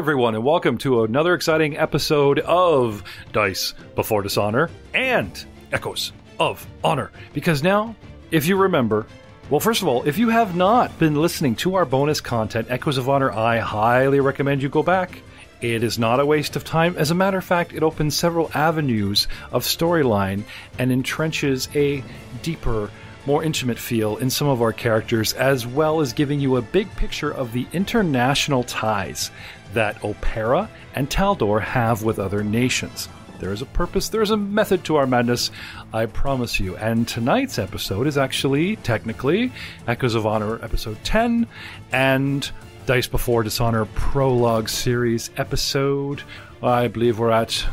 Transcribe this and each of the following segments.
everyone, and welcome to another exciting episode of Dice Before Dishonor and Echoes of Honor. Because now, if you remember, well, first of all, if you have not been listening to our bonus content, Echoes of Honor, I highly recommend you go back. It is not a waste of time. As a matter of fact, it opens several avenues of storyline and entrenches a deeper, more intimate feel in some of our characters, as well as giving you a big picture of the international ties that Opera and Taldor have with other nations. There is a purpose, there is a method to our madness, I promise you. And tonight's episode is actually, technically, Echoes of Honor episode 10, and Dice Before Dishonor Prologue series episode, I believe we're at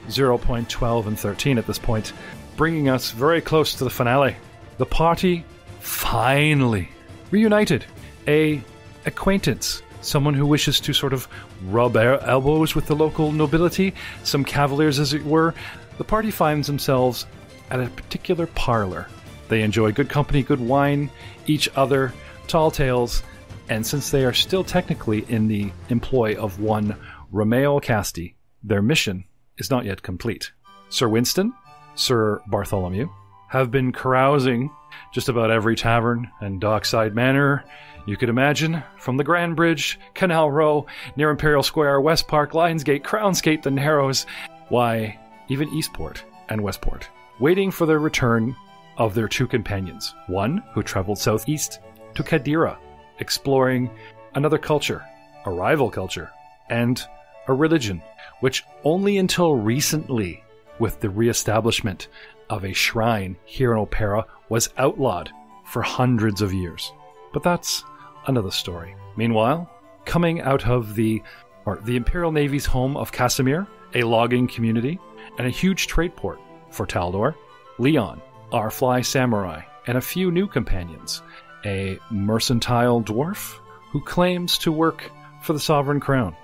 0.12 and 13 at this point, bringing us very close to the finale. The party finally reunited. A acquaintance, someone who wishes to sort of rub elbows with the local nobility, some cavaliers as it were. The party finds themselves at a particular parlor. They enjoy good company, good wine, each other, tall tales, and since they are still technically in the employ of one Romeo Casti, their mission is not yet complete. Sir Winston, Sir Bartholomew, have been carousing just about every tavern and dockside manor you could imagine, from the Grand Bridge, Canal Row, near Imperial Square, West Park, Lionsgate, Crownsgate, the Narrows, why, even Eastport and Westport, waiting for the return of their two companions, one who traveled southeast to Kadira, exploring another culture, a rival culture, and a religion, which only until recently, with the reestablishment of a shrine here in Opera, was outlawed for hundreds of years. But that's another story. Meanwhile, coming out of the Imperial Navy's home of Casimir, a logging community, and a huge trade port for Taldor, Leon, our fly samurai, and a few new companions, a mercantile dwarf who claims to work for the Sovereign Crown,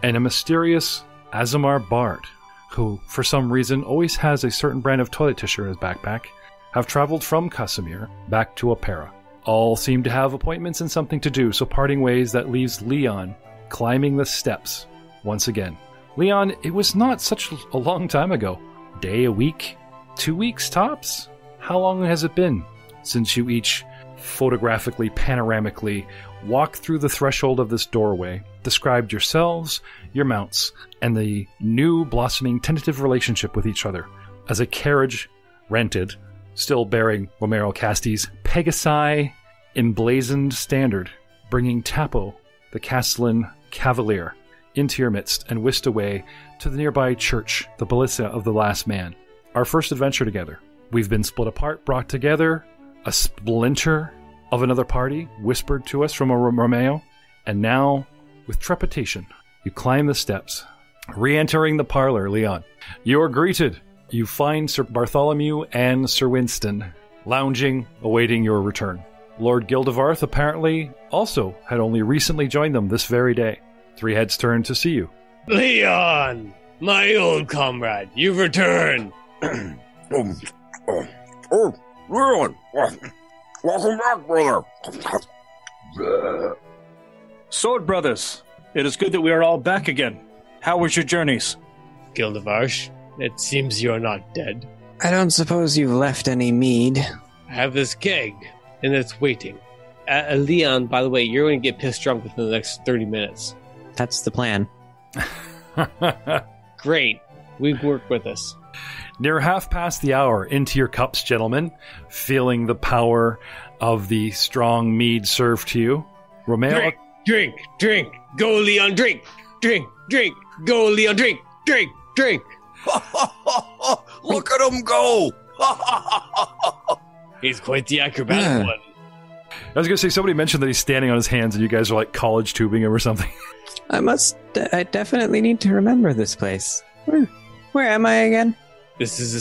and a mysterious Azamar bard who, for some reason, always has a certain brand of toilet tissue in his backpack, have traveled from Casimir back to Opera. All seem to have appointments and something to do, so parting ways that leaves Leon climbing the steps once again. Leon, it was not such a long time ago. Day, a week, 2 weeks tops? How long has it been since you each photographically, panoramically walked through the threshold of this doorway, described yourselves, your mounts, and the new blossoming tentative relationship with each other as a carriage rented, still bearing Romero Casti's Pegasi emblazoned standard, bringing Tapo, the Castellan cavalier, into your midst and whisked away to the nearby church, the Ballista of the Last Man. Our first adventure together. We've been split apart, brought together, a splinter of another party whispered to us from a Romeo, and now, with trepidation, you climb the steps, re-entering the parlor, Leon. You are greeted. You find Sir Bartholomew and Sir Winston lounging, awaiting your return. Lord Gildevarth apparently also had only recently joined them this very day. Three heads turned to see you. Leon, my old comrade, you've returned. Oh, Leon, welcome back, brother. Sword brothers, it is good that we are all back again. How was your journeys? Gildevarth, it seems you're not dead. I don't suppose you've left any mead. I have this keg, and it's waiting. Leon, by the way, you're going to get pissed drunk within the next 30 minutes. That's the plan. Great. We've worked with us. Near half past the hour, into your cups, gentlemen, feeling the power of the strong mead served to you. Romeo... Drink. Go, Leon, drink. Go, Leon, drink. Look at him go! He's quite the acrobatic one. I was going to say, somebody mentioned that he's standing on his hands and you guys are like college tubing him or something. I definitely need to remember this place. Where am I again? This is a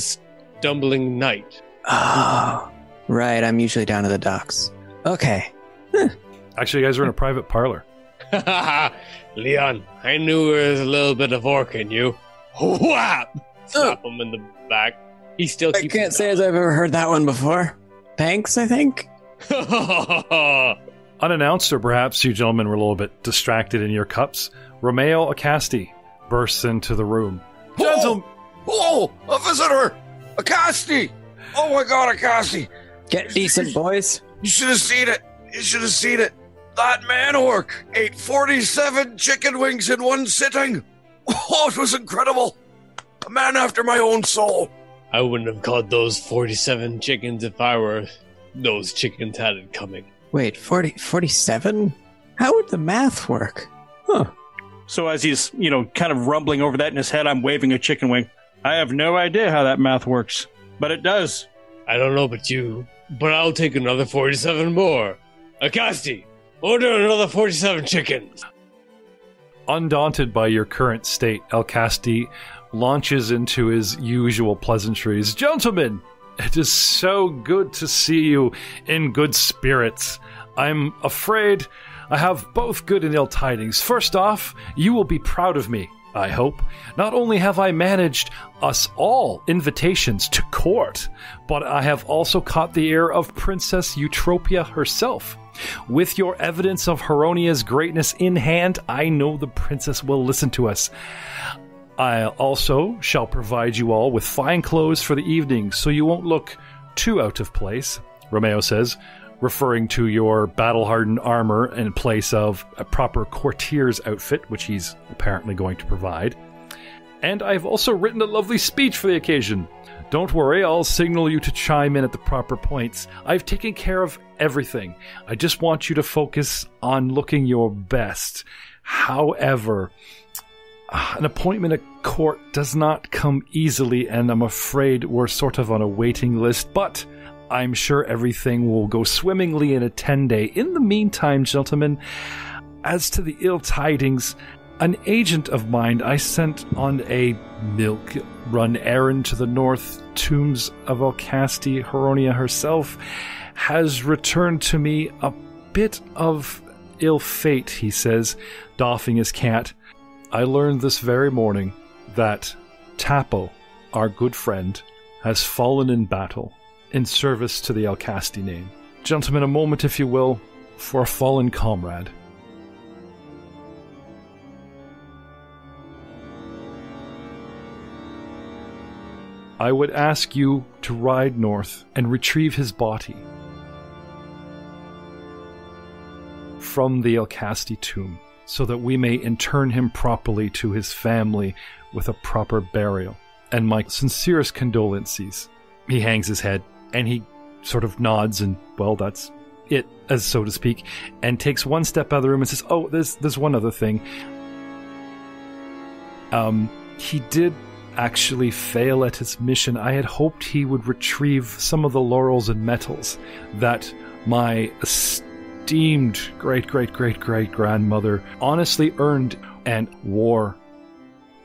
stumbling night. Oh, right. I'm usually down at the docks. Okay. Actually, you guys are in a private parlor. Leon, I knew there was a little bit of orc in you. Whap! Slap him in the back. He still I can't say as I've ever heard that one before. Thanks, I think. Unannounced, or perhaps you gentlemen were a little bit distracted in your cups, Romeo Acasti bursts into the room. Gentlemen! Oh, a visitor! Acasti! Oh my god, Acasti! Get decent, boys. You should have seen it. You should have seen it. That man-orc ate 47 chicken wings in one sitting. Oh, it was incredible. A man after my own soul. I wouldn't have caught those 47 chickens if I were those chickens had it coming. Wait, 47? How would the math work? Huh. So as he's, kind of rumbling over that in his head, I'm waving a chicken wing. I have no idea how that math works, but it does. I don't know about you, but I'll take another 47 more. Acasti, order another 47 chickens. Undaunted by your current state, Acasti launches into his usual pleasantries. Gentlemen, it is so good to see you in good spirits. I'm afraid I have both good and ill tidings. First off, you will be proud of me, I hope. Not only have I managed us all invitations to court, but I have also caught the ear of Princess Eutropia herself. With your evidence of Heronia's greatness in hand, I know the princess will listen to us. I also shall provide you all with fine clothes for the evening, so you won't look too out of place, Romeo says, referring to your battle-hardened armor in place of a proper courtier's outfit, which he's apparently going to provide. And I've also written a lovely speech for the occasion. Don't worry, I'll signal you to chime in at the proper points. I've taken care of everything. I just want you to focus on looking your best. However, an appointment at court does not come easily, and I'm afraid we're sort of on a waiting list, but I'm sure everything will go swimmingly in a 10-day. In the meantime, gentlemen, as to the ill tidings, an agent of mine I sent on a milk-run errand to the north tombs of Acasti, Heronia herself, has returned to me a bit of ill fate, he says, doffing his cap. I learned this very morning that Tapo, our good friend, has fallen in battle in service to the Acasti name. Gentlemen, a moment, if you will, for a fallen comrade. I would ask you to ride north and retrieve his body from the Acasti tomb, so that we may intern him properly to his family with a proper burial. And my sincerest condolences. He hangs his head, and he sort of nods, and, well, that's it, as so to speak, and takes one step out of the room and says, oh, there's one other thing. He did actually fail at his mission. I had hoped he would retrieve some of the laurels and metals that my esteemed great-great-great-great-grandmother honestly earned and wore.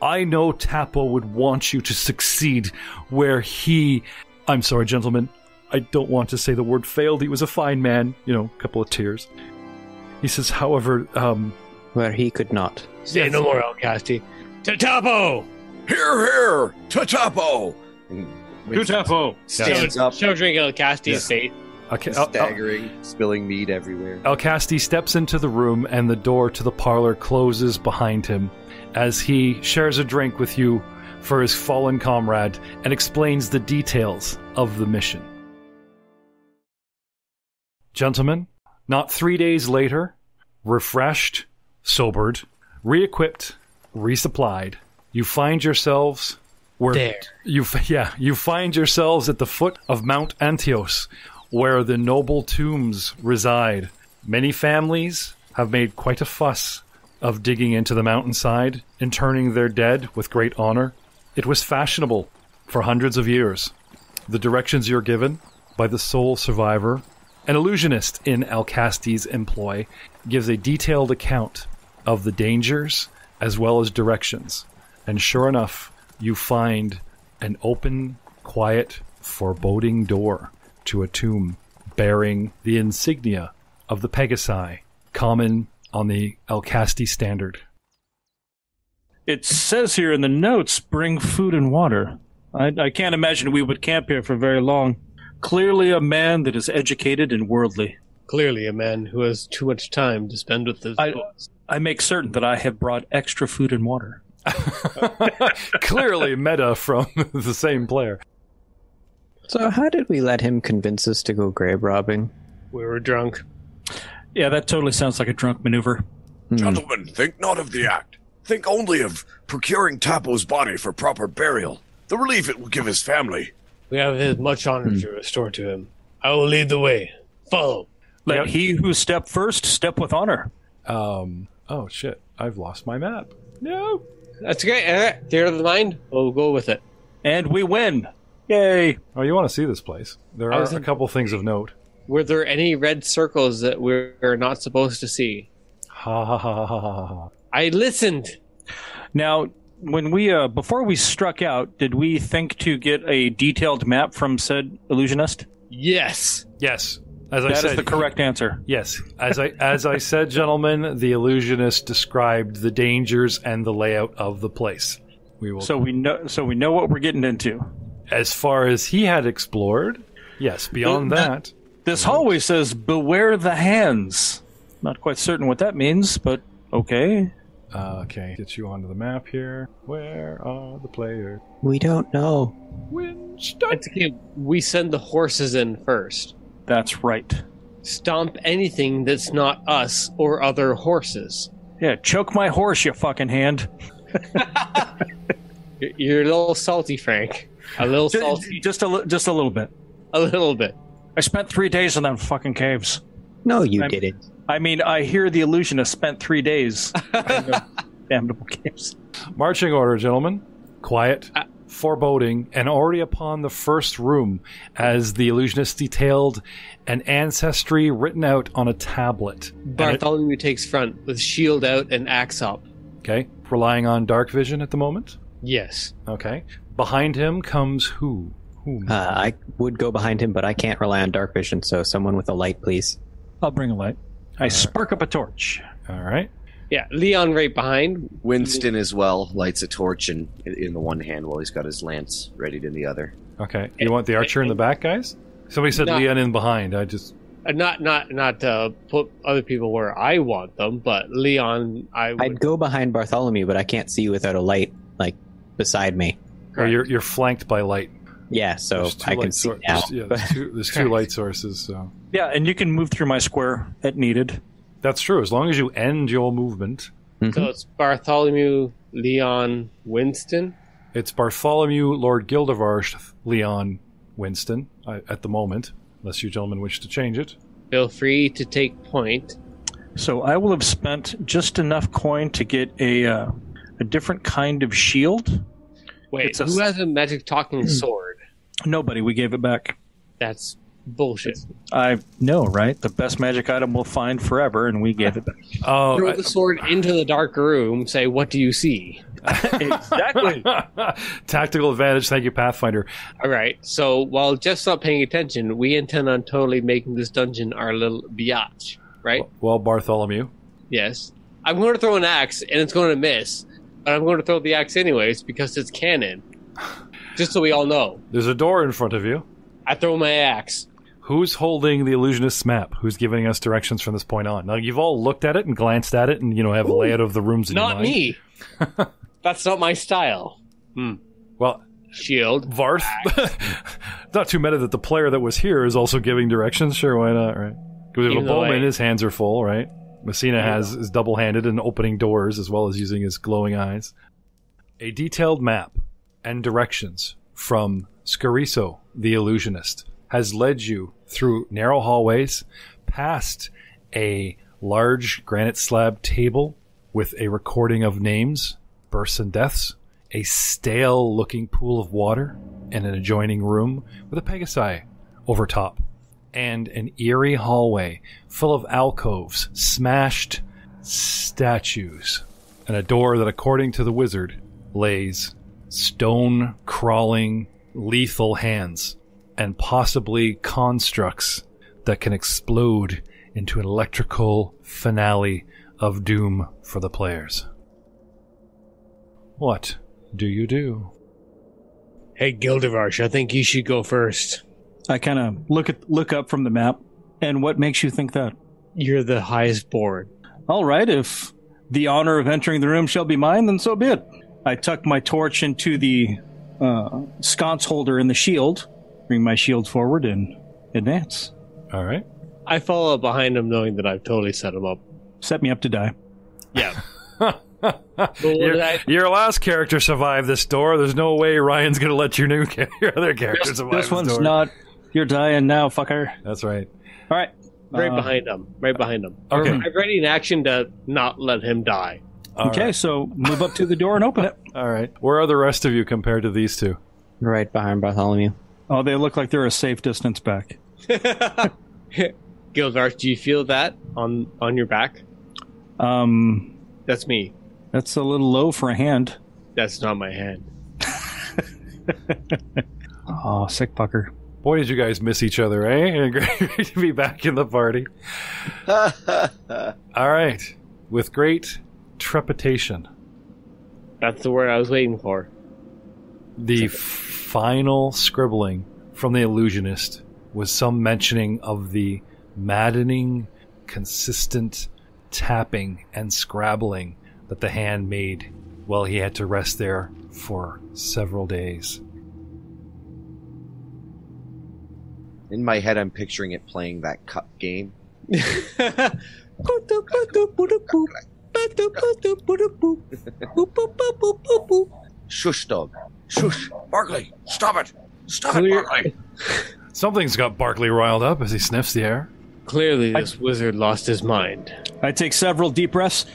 I know Tapo would want you to succeed where he... I'm sorry, gentlemen. I don't want to say the word failed. He was a fine man. A couple of tears. He says, however... where he could not. Say no more, Acasti. To Tapo! Here, to Tapo! Tapo! Stands up, Show drink Acasti's face. Okay, staggering, spilling mead everywhere. Acasti steps into the room, and the door to the parlor closes behind him as he shares a drink with you for his fallen comrade and explains the details of the mission. Gentlemen, not 3 days later, refreshed, sobered, re-equipped, resupplied, you find yourselves you find yourselves at the foot of Mount Antios, where the noble tombs reside. Many families have made quite a fuss of digging into the mountainside, interring their dead with great honor. It was fashionable for hundreds of years. The directions you're given by the sole survivor, an illusionist in Acasti's employ, gives a detailed account of the dangers as well as directions. And sure enough, you find an open, quiet, foreboding door to a tomb bearing the insignia of the Pegasi, common on the Acasti standard. It says here in the notes, bring food and water. I can't imagine we would camp here for very long. Clearly a man that is educated and worldly. Clearly a man who has too much time to spend with his books. I make certain that I have brought extra food and water. Clearly meta from the same player. So how did we let him convince us to go grave robbing? We were drunk. Yeah, that totally sounds like a drunk maneuver. Gentlemen, think not of the act. Think only of procuring Tapo's body for proper burial. The relief it will give his family. We have as much honor to restore to him. I will lead the way. Follow. Let he who stepped first step with honor. Oh, shit. I've lost my map. No. That's great. Theater of the mind. We'll go with it. And we win. Yay. Oh, you want to see this place. There are a couple things of note. Were there any red circles that we're not supposed to see? Ha ha ha ha ha ha. I listened. Now, when we before we struck out, did we think to get a detailed map from said illusionist? Yes. Yes. As I That said, is the correct answer. Yes. As I said, gentlemen, the illusionist described the dangers and the layout of the place. We will. So we know what we're getting into. As far as he had explored, yes. Beyond that, This hallway says, beware the hands. Not quite certain what that means, but okay. okay. Get you onto the map here. Where are the players? We don't know. Winston. It's okay. We send the horses in first. That's right. Stomp anything that's not us or other horses. Yeah, choke my horse, you fucking hand. You're a little salty, Frank. A little salty. Just a little bit. A little bit. I spent 3 days in them fucking caves. No, you didn't. I mean, I hear the illusionist spent 3 days in the damnable caves. Marching order, gentlemen. Quiet, foreboding, and already upon the first room as the illusionist detailed an ancestry written out on a tablet. Bartholomew takes front with shield out and axe up. Okay. Relying on dark vision at the moment. Yes. Okay. Behind him comes who? Whom? I would go behind him, but I can't rely on dark vision, so someone with a light, please. I'll bring a light. I spark up a torch. All right. Yeah, Leon right behind. Winston as well lights a torch in the one hand while he's got his lance readied in the other. Okay. You want the archer in the back, guys? Somebody said Leon in behind. I just... Not to put other people where I want them, but Leon, I'd go behind Bartholomew, but I can't see without a light, like, beside me. Oh, you're flanked by light. Yeah, so I can see now. There's two light sources, so... Yeah, and you can move through my square at needed. That's true, as long as you end your movement. So it's Bartholomew, Leon, Winston? It's Bartholomew, Lord Gildevarsh, Leon, Winston, at the moment, unless you gentlemen wish to change it. Feel free to take point. So I will have spent just enough coin to get a different kind of shield. Wait, who has a magic talking sword? Nobody, we gave it back. That's bullshit. I know, right? The best magic item we'll find forever, and we gave it back. Throw the sword into the dark room, say, what do you see? Exactly. Tactical advantage, thank you, Pathfinder. All right, so while Jeff's not paying attention, we intend on totally making this dungeon our little biatch, right? Well, Bartholomew. Yes. I'm going to throw an axe, and it's going to miss, but I'm going to throw the axe anyways because it's canon. Just so we all know. There's a door in front of you. I throw my axe. Who's holding the illusionist's map? Who's giving us directions from this point on? Now, you've all looked at it and glanced at it and, have a layout of the rooms in your mind. Not me. That's not my style. Well, shield. Varth. Not too meta that the player that was here is also giving directions. Sure, why not, right? Because we have a bowman, his hands are full, right? Messina is double-handed and opening doors as well as using his glowing eyes. A detailed map and directions from Scariso, the illusionist, has led you through narrow hallways, past a large granite slab table with a recording of names, births and deaths, a stale-looking pool of water, and an adjoining room with a pegasi over top, and an eerie hallway full of alcoves, smashed statues, and a door that, according to the wizard, lays stone-crawling, lethal hands, and possibly constructs that can explode into an electrical finale of doom for the players. What do you do? Hey, Gildevarsh, I think you should go first. I kind of look up from the map. And what makes you think that? You're the highest born. All right, if the honor of entering the room shall be mine, then so be it. I tuck my torch into the sconce holder in the shield, bring my shield forward, and advance. All right. I follow up behind him knowing that I've totally set him up. Set me up to die. Yeah. Your last character survived this door. There's no way Ryan's going to let your other character survive This one's door. not. You're dying now, fucker. That's right. All right. Right behind him. Right behind him. Okay. I'm ready in action to not let him die. All Okay, right. so move up to the door and open it. All right. Where are the rest of you compared to these two? Right behind Bartholomew. Oh, they look like they're a safe distance back. Gildarth, do you feel that on your back? That's me. That's a little low for a hand. That's not my hand. Oh, sick pucker. Boy, did you guys miss each other, eh? Great to be back in the party. All right. With great trepidation, That's the word I was waiting for. the final scribbling from the illusionist was some mentioning of the maddening, consistent tapping and scrabbling that the hand made while he had to rest there for several days. In my head, I'm picturing it playing that cup game. Shush, dog. Shush! Barkley, stop it! Stop Clear- it, Barkley! Something's got Barkley riled up as he sniffs the air. Clearly, this wizard lost his mind. I take several deep breaths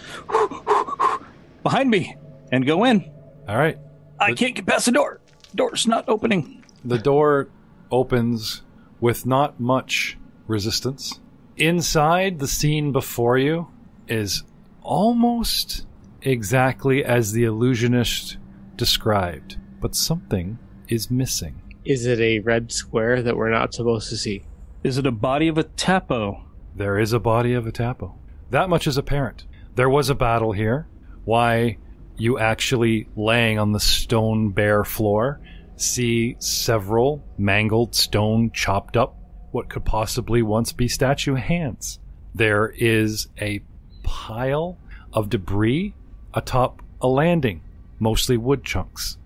behind me and go in. All right. I can't get past the door. Door's not opening. The door opens with not much resistance. Inside, the scene before you is almost exactly as the illusionist described, but something is missing. Is it a red square that we're not supposed to see? Is it a body of a tapo? There is a body of a tapo. That much is apparent. There was a battle here. Why you actually laying on the stone bare floor see several mangled stone chopped up what could possibly once be statue hands. There is a pile of debris atop a landing, mostly wood chunks.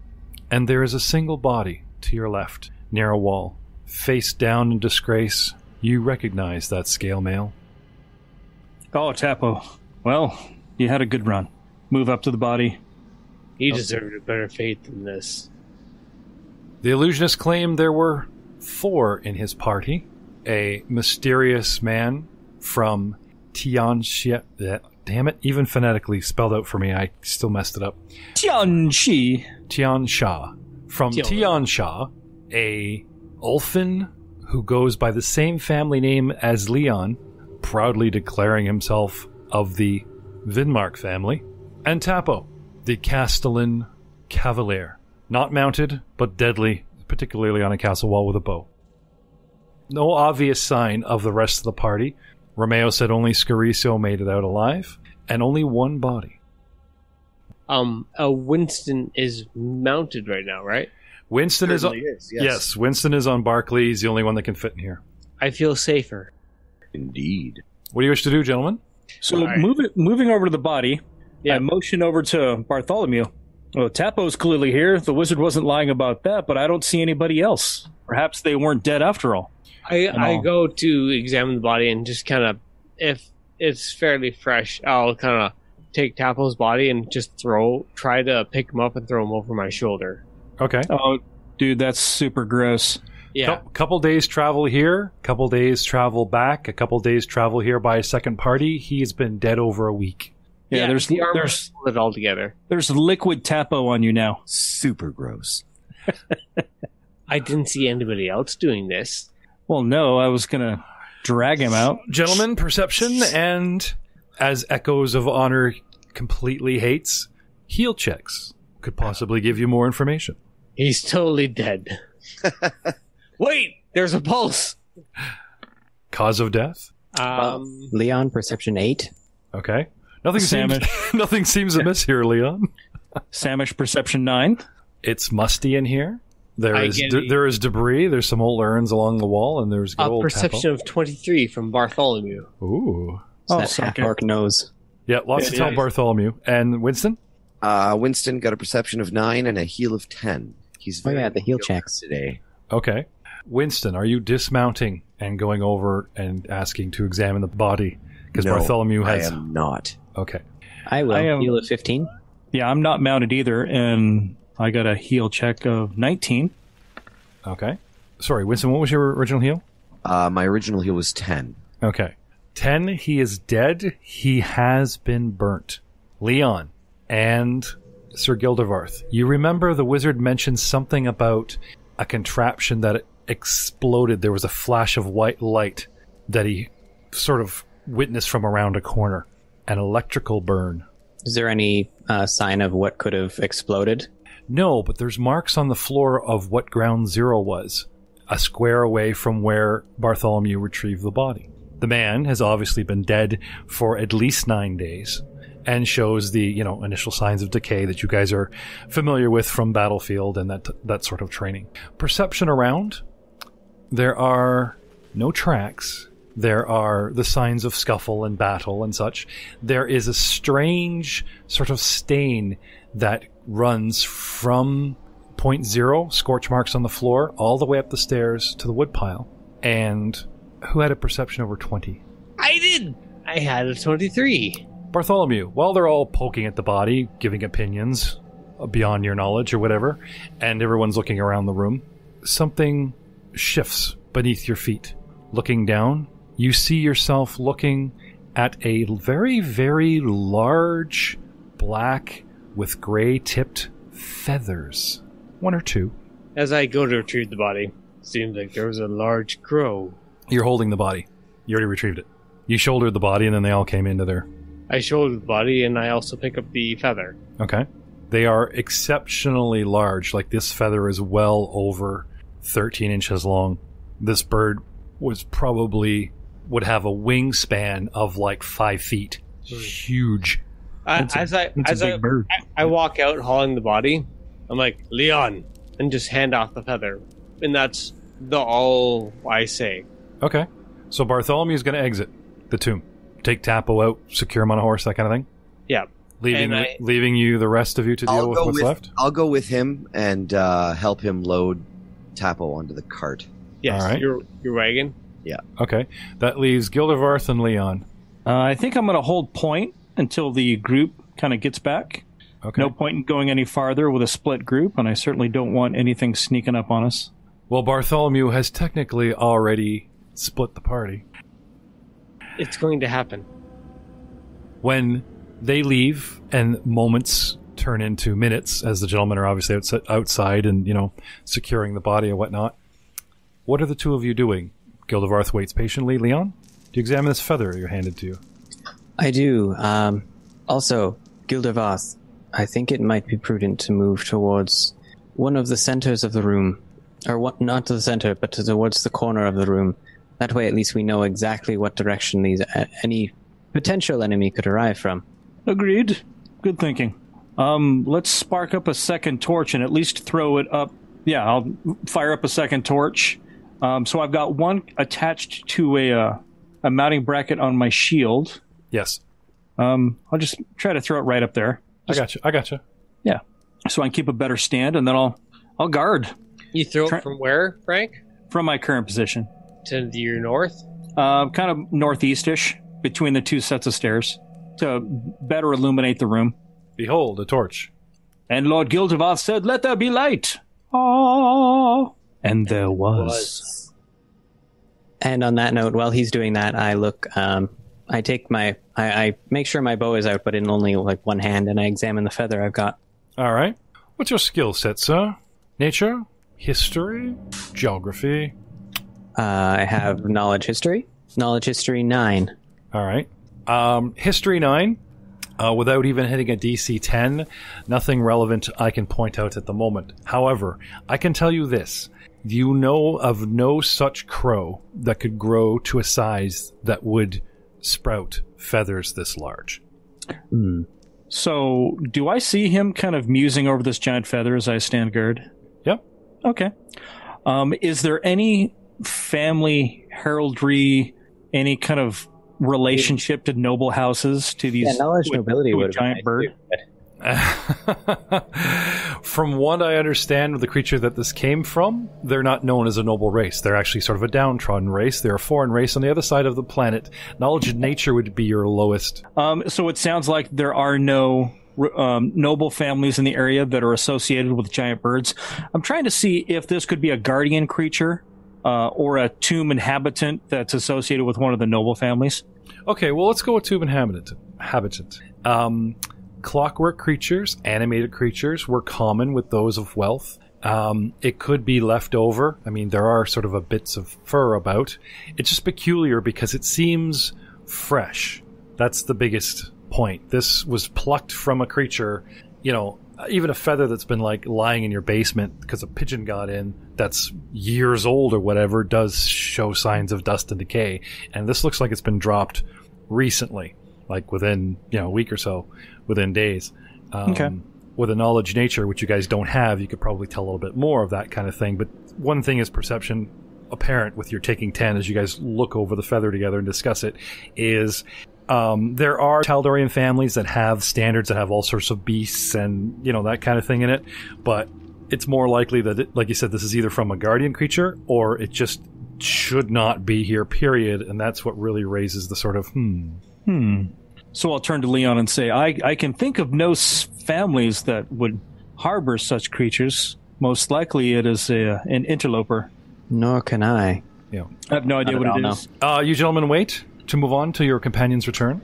And there is a single body to your left, near a wall. Face down in disgrace, you recognize that scale mail. Oh, tapo. Well, you had a good run. Move up to the body. He deserved a better fate than this. The illusionist claimed there were 4 in his party. A mysterious man from Tianxia. Damn it, even phonetically spelled out for me, I still messed it up. Tianxi. Tiansha. From Tiansha, a Ulfin who goes by the same family name as Leon, proudly declaring himself of the Vinmark family, and Tapo, the Castellan cavalier, not mounted, but deadly, particularly on a castle wall with a bow. No obvious sign of the rest of the party. Romeo said only Scariso made it out alive, and only one body. Winston is mounted right now, right? Winston is on. Certainly is, Yes, Winston is on Barkley. He's the only one that can fit in here. I feel safer. Indeed. What do you wish to do, gentlemen? So Right. moving over to the body, Yeah. I motion over to Bartholomew. Well, Tapo's clearly here. The wizard wasn't lying about that, but I don't see anybody else. Perhaps they weren't dead after all. I go to examine the body and just kind of, if it's fairly fresh, I'll kind of take Tapo's body and just try to pick him up and throw him over my shoulder. Okay. Oh, dude, that's super gross. Yeah. Couple days travel here, couple days travel back, a couple days travel here by a second party. He's been dead over a week. Yeah, there's the armor pulled it all together. there's liquid Tapo on you now. Super gross. I didn't see anybody else doing this. Well, no, I was gonna drag him out. Gentlemen, perception, and as Echoes of Honor completely hates, heal checks could possibly give you more information. He's totally dead. Wait, there's a pulse. Cause of death? Leon, perception 8. Okay. Nothing Samish. seems amiss here, Leon. Samish perception 9. It's musty in here. There is debris. There's some old urns along the wall, and there's good a old perception of 23 from Bartholomew. Ooh. That orc knows. Yeah, lots to tell Bartholomew. And Winston? Winston got a perception of 9 and a heal of 10. He's very the heal checks today. Okay. Winston, are you dismounting and going over and asking to examine the body? Because Bartholomew has... I am not. Okay. I will. Heal of 15. Yeah, I'm not mounted either, and I got a heal check of 19. Okay. Sorry, Winston, what was your original heal? My original heal was 10. Okay. 10, he is dead. He has been burnt. Leon and Sir Gildevarth, you remember the wizard mentioned something about a contraption that exploded. There was a flash of white light that he sort of witnessed from around a corner. An electrical burn. Is there any sign of what could have exploded? No, but there's marks on the floor of what Ground Zero was, a square away from where Bartholomew retrieved the body. The man has obviously been dead for at least 9 days and shows the, initial signs of decay that you guys are familiar with from Battlefield and that sort of training. Perception around, there are no tracks. There are the signs of scuffle and battle and such. There is a strange sort of stain that runs from point 0, scorch marks on the floor, all the way up the stairs to the woodpile. And who had a perception over 20? I did! I had a 23. Bartholomew, while they're all poking at the body, giving opinions beyond your knowledge or whatever, and everyone's looking around the room, something shifts beneath your feet. Looking down, you see yourself looking at a very, very large black with gray-tipped feathers. 1 or 2. As I go to retrieve the body, seems like there was a large crow. You're holding the body. You already retrieved it. You shouldered the body, and then they all came into there. I shouldered the body, and I also pick up the feather. Okay. They are exceptionally large. Like, this feather is well over 13 inches long. This bird would have a wingspan of like 5 feet. Huge. As I walk out hauling the body, I'm like, Leon, and just hand off the feather. And that's all I say. Okay. So Bartholomew's going to exit the tomb. Take Tapo out, secure him on a horse, that kind of thing? Yeah. Leaving you, the rest of you, to deal with what's left? I'll go with him and help him load Tapo onto the cart. Yes, all right. your wagon. Yeah. Okay. That leaves Gildevarth and Leon. I think I'm going to hold point until the group kind of gets back. Okay. No point in going any farther with a split group, and I certainly don't want anything sneaking up on us. Well, Bartholomew has technically already split the party. It's going to happen. When they leave and moments turn into minutes, as the gentlemen are obviously outside and, securing the body and whatnot, what are the two of you doing? Gildevarth waits patiently. Leon, do you examine this feather you're handed to you? I do. Also, Gildevarth, I think it might be prudent to move towards one of the centers of the room. Or not to the center, but towards the corner of the room. That way, at least we know exactly what direction any potential enemy could arrive from. Agreed. Good thinking. Let's spark up a second torch and at least throw it up. Yeah, I'll fire up a second torch. So I've got one attached to a mounting bracket on my shield. Yes. I'll just try to throw it right up there. I got you. Yeah. So I can keep a better stand, and then I'll guard. You throw it from where, Frank? From my current position. To your north? Kind of northeastish, between the two sets of stairs, to better illuminate the room. Behold, a torch. And Lord Gildevarth said, "Let there be light." Ah, and there was. And on that note, while he's doing that, I look. I take I make sure my bow is out, but in only like one hand, and I examine the feather I've got. All right. What's your skill set, sir? Nature, history, geography. I have knowledge history. Knowledge history 9. All right. History 9. Without even hitting a DC 10, nothing relevant I can point out at the moment. However, I can tell you this. You know of no such crow that could grow to a size that would sprout feathers this large. So, do I see him kind of musing over this giant feather as I stand guard? Yep. Okay. Is there any family heraldry, any kind of relationship to noble houses, to these knowledge nobility to a would giant bird? From what I understand of the creature that this came from, they're not known as a noble race. They're actually sort of a downtrodden race. They're a foreign race on the other side of the planet. Knowledge of nature would be your lowest. So it sounds like there are no noble families in the area that are associated with giant birds. I'm trying to see if this could be a guardian creature or a tomb inhabitant that's associated with one of the noble families. Okay, well, let's go with tomb inhabitant. Clockwork creatures, animated creatures, were common with those of wealth. It could be left over. I mean, there are sort of a bits of fur about. It's just peculiar because it seems fresh. That's the biggest point. This was plucked from a creature, you know, even a feather that's been like lying in your basement because a pigeon got in that's years old or whatever does show signs of dust and decay. And this looks like it's been dropped recently, like within, you know, a week or so, within days. Okay. With a knowledge nature, which you guys don't have, you could probably tell a little bit more of that kind of thing. But one thing is perception apparent with your taking 10 as you guys look over the feather together and discuss it is there are Taldorian families that have standards that have all sorts of beasts and, you know, that kind of thing in it. But it's more likely that, it, like you said, this is either from a guardian creature or it just should not be here, period. And that's what really raises the sort of, So I'll turn to Leon and say, I can think of no families that would harbor such creatures. Most likely it is an interloper. Nor can I. Yeah. I have no idea what it is. You gentlemen wait to move on to your companion's return.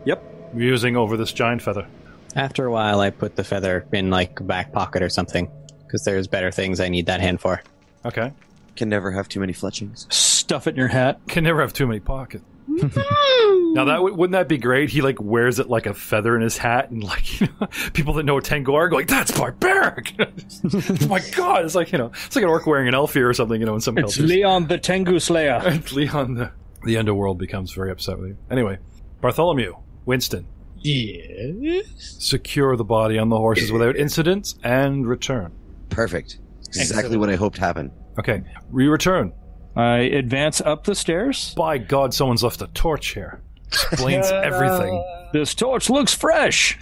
Yep. Musing over this giant feather. After a while, I put the feather in, like, a back pocket or something, because there's better things I need that hand for. Okay. Can never have too many fletchings. Stuff it in your hat. Can never have too many pockets. Now wouldn't that be great? He like wears it like a feather in his hat, and like, you know, people that know Tengu are going, "That's barbaric!" Oh my god, it's like, you know, it's like an orc wearing an elf ear or something, you know, in some It's cultures. Leon the Tengu Slayer. And Leon, the underworld becomes very upset with you. Anyway, Bartholomew, Winston, Yes. secure the body on the horses without incident and return. Perfect. Exactly Excellent. what I hoped happened. Okay, we return. I advance up the stairs. By God, someone's left a torch here. Explains everything. This torch looks fresh.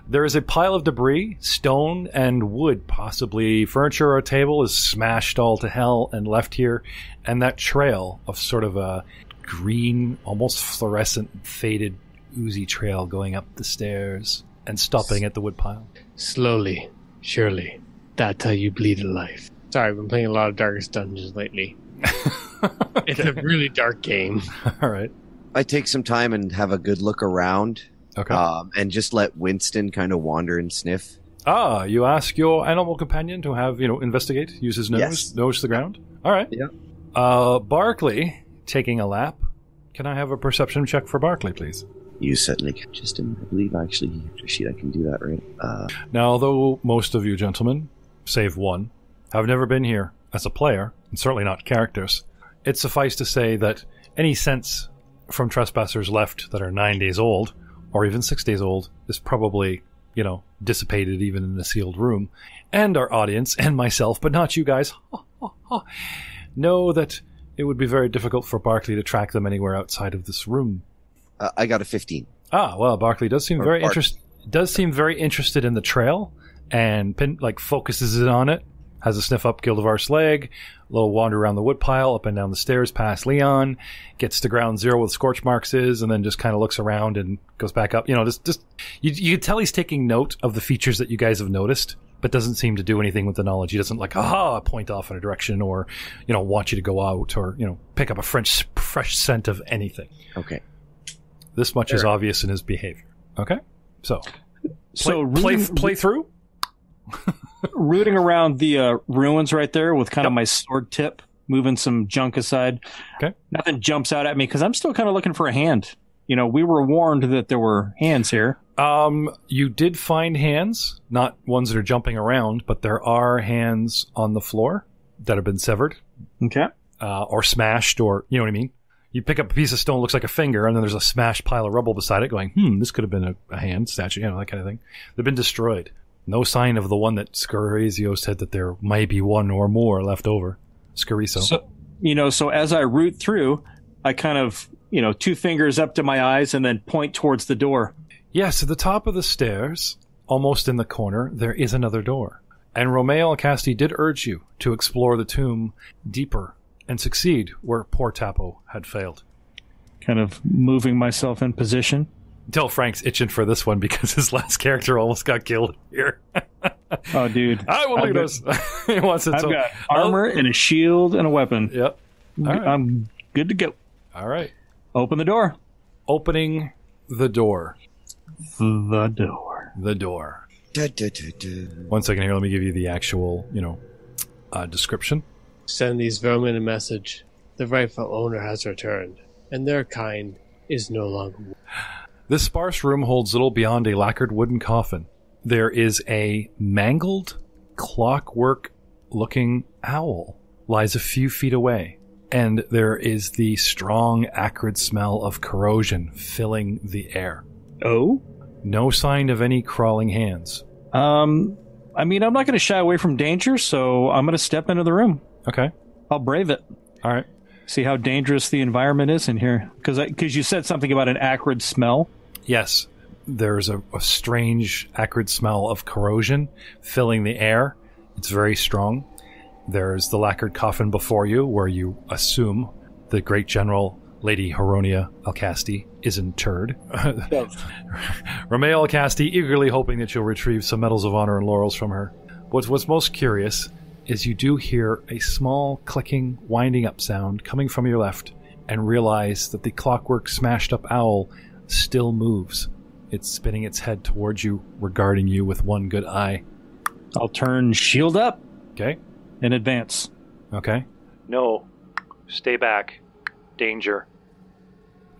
There is a pile of debris, stone and wood, possibly furniture or a table, is smashed all to hell and left here. And that trail of sort of a green, almost fluorescent, faded, oozy trail going up the stairs and stopping at the wood pile. Slowly, surely, that's how you bleed a life. Sorry, I've been playing a lot of Darkest Dungeons lately. It's a really dark game. All right. I take some time and have a good look around. Okay. And just let Winston kind of wander and sniff. You ask your animal companion to have, investigate, use his nose, Yes. nose to the ground. All right. Yeah. Barkley, taking a lap. Can I have a perception check for Barkley, please? You certainly can. Just I believe actually after sheet I can do that, right? Now, although most of you gentlemen, save one, have never been here as a player, and certainly not characters, it suffice to say that any sense from trespassers left that are 9 days old, or even 6 days old, is probably, dissipated even in a sealed room. And our audience, and myself, but not you guys, know that it would be very difficult for Barkley to track them anywhere outside of this room. I got a 15. Well, Barkley does seem very interested in the trail, and focuses it on it. Has a sniff up Gildevar's leg, a little wander around the woodpile, up and down the stairs past Leon, gets to ground zero where the scorch marks is, and then just kind of looks around and goes back up. You can tell he's taking note of the features that you guys have noticed, but doesn't seem to do anything with the knowledge. He doesn't point off in a direction or, want you to go out or, pick up a fresh scent of anything. Okay. This much is obvious in his behavior. Okay? So play through? Rooting around the ruins right there with kind of my sword tip, moving some junk aside. Okay. Nothing jumps out at me because I'm still kind of looking for a hand. We were warned that there were hands here. You did find hands, not ones that are jumping around, but there are hands on the floor that have been severed. Okay. Or smashed, or, you know what I mean? You pick up a piece of stone, looks like a finger, and then there's a smashed pile of rubble beside it going, this could have been a hand statue, that kind of thing. They've been destroyed. No sign of the one that Scarizio said that there might be one or more left over. Scariso. So as I root through, I kind of, 2 fingers up to my eyes and then point towards the door. Yes, at the top of the stairs, almost in the corner, there is another door. And Romeo Alcasti did urge you to explore the tomb deeper and succeed where poor Tapo had failed. Kind of moving myself in position. Tell Frank's itching for this one because his last character almost got killed here. Oh, dude. Look at this. He wants it. I've got armor and a shield and a weapon. Yep. Right. I'm good to go. All right. Open the door. Opening the door. The door. The door. Da, da, da, da. 1 second here. Let me give you the actual, description. Send these vermin a message. The rightful owner has returned, and their kind is no longer. This sparse room holds little beyond a lacquered wooden coffin. There is a mangled, clockwork-looking owl lies a few feet away, and there is the strong, acrid smell of corrosion filling the air. Oh? No sign of any crawling hands. I'm not going to shy away from danger, so I'm going to step into the room. Okay. I'll brave it. All right. See how dangerous the environment is in here. Because you said something about an acrid smell. Yes. There's a strange, acrid smell of corrosion filling the air. It's very strong. There's the lacquered coffin before you, where you assume the great general, Lady Heronia Alcasti, is interred. Romeo Alcasti eagerly hoping that you'll retrieve some medals of honor and laurels from her. What's most curious is you do hear a small clicking, winding up sound coming from your left, and realize that the clockwork smashed up owl still moves. It's spinning its head towards you, regarding you with one good eye. I'll turn shield up. Okay. And advance. Okay. No. Stay back. Danger.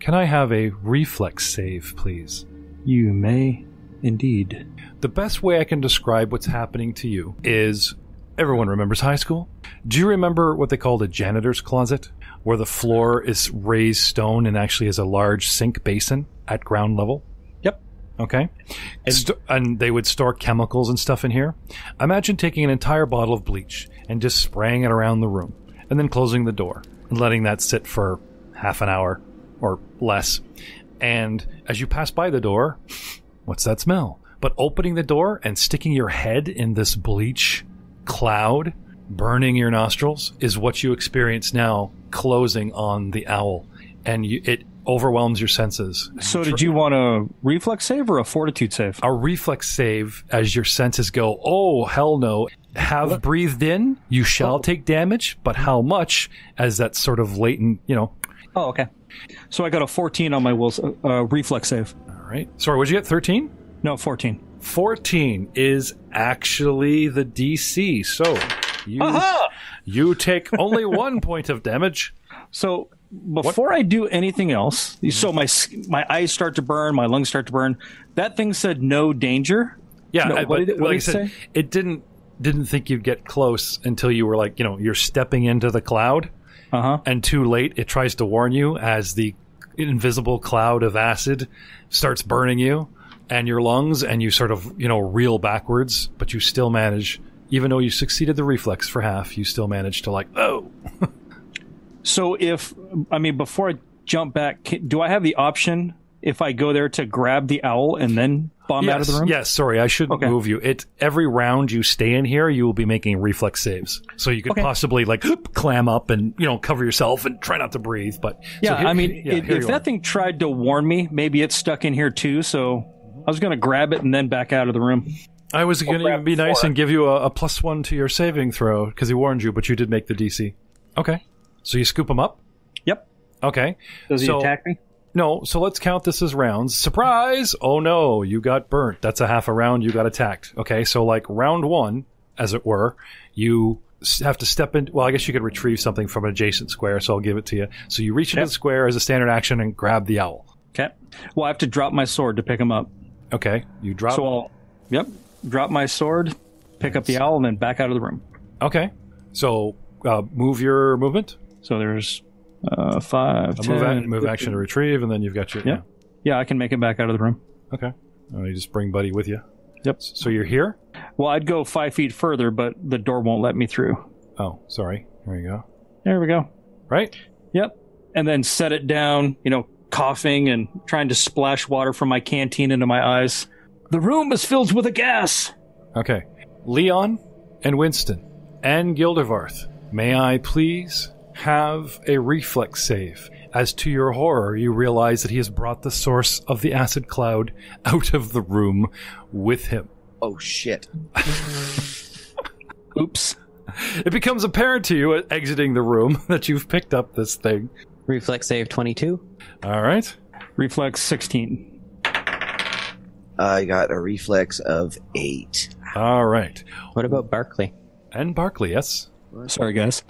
Can I have a reflex save, please? You may indeed. The best way I can describe what's happening to you is... Everyone remembers high school? Do you remember what they called a janitor's closet? Where the floor is raised stone and actually has a large sink basin at ground level? Yep. Okay. And they would store chemicals and stuff in here. Imagine taking an entire bottle of bleach and just spraying it around the room, and then closing the door and letting that sit for half an hour or less. And as you pass by the door, what's that smell? But opening the door and sticking your head in this bleach cloud, burning your nostrils, is what you experience now, closing on the owl. And it overwhelms your senses. So did you want a reflex save or a fortitude save? A reflex save as your senses go, oh, hell no. Have breathed in, you shall take damage, but how much as that sort of latent, Oh, okay. So I got a 14 on my reflex save. All right. Sorry, what'd you get, 13? No, 14. 14 is actually the DC, so you take only 1 point of damage. So before I do anything else, so my eyes start to burn, my lungs start to burn. That thing said no danger. Yeah, no, what did it say? It didn't think you'd get close until you were like, you're stepping into the cloud, and too late. It tries to warn you as the invisible cloud of acid starts burning you and your lungs, and you sort of, reel backwards, but you still manage, even though you succeeded the reflex for half, you still manage to So before I jump back, do I have the option, if I go there, to grab the owl and then bomb out of the room? Yes, sorry, I shouldn't move you. Every round you stay in here, you will be making reflex saves. So you could possibly, clam up and, cover yourself and try not to breathe. But if that thing tried to warn me, maybe it's stuck in here too, so I was going to grab it and then back out of the room. I was going to be nice and give you a +1 to your saving throw, because he warned you, but you did make the DC. Okay. So you scoop him up? Yep. Okay. Does he attack me? No, so let's count this as rounds. Surprise! Oh no, you got burnt. That's a half a round, you got attacked. Okay, so round 1, as it were, you have to step in. Well, I guess you could retrieve something from an adjacent square, so I'll give it to you. So you reach into the square as a standard action and grab the owl. Okay. Well, I have to drop my sword to pick him up. Okay, you drop. So I'll, drop my sword, pick up the owl, and then back out of the room. Okay. So move your movement. So there's 5, 10... Move action to retrieve, and then you've got your... Yeah, I can make it back out of the room. Okay. You just bring Buddy with you. Yep. So you're here? Well, I'd go 5 feet further, but the door won't let me through. Oh, sorry. There you go. There we go. Right? Yep. And then set it down, coughing and trying to splash water from my canteen into my eyes. The room is filled with a gas. Okay. Leon and Winston and Gildervarth, may I please have a reflex save? As to your horror, you realize that he has brought the source of the acid cloud out of the room with him. Oh, shit. Oops. It becomes apparent to you exiting the room that you've picked up this thing. Reflex save 22. All right. Reflex 16. I got a reflex of 8. All right. What about Barkley? And Barkley, yes. Sorry, guys.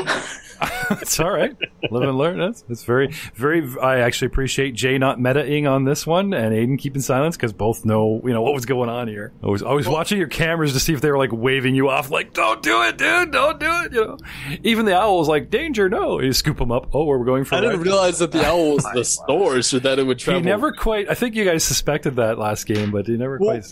It's all right. Live and learn. It's very, very. I actually appreciate Jay not meta-ing on this one and Aiden keeping silence because both know, what was going on here. I was watching your cameras to see if they were like waving you off, like, "Don't do it, dude! Don't do it!" Even the owl was like, "Danger, no!" You scoop them up. Oh, we're going for. I didn't realize that the owl was the source, or that it would travel. He never quite. I think you guys suspected that last game, but he never quite.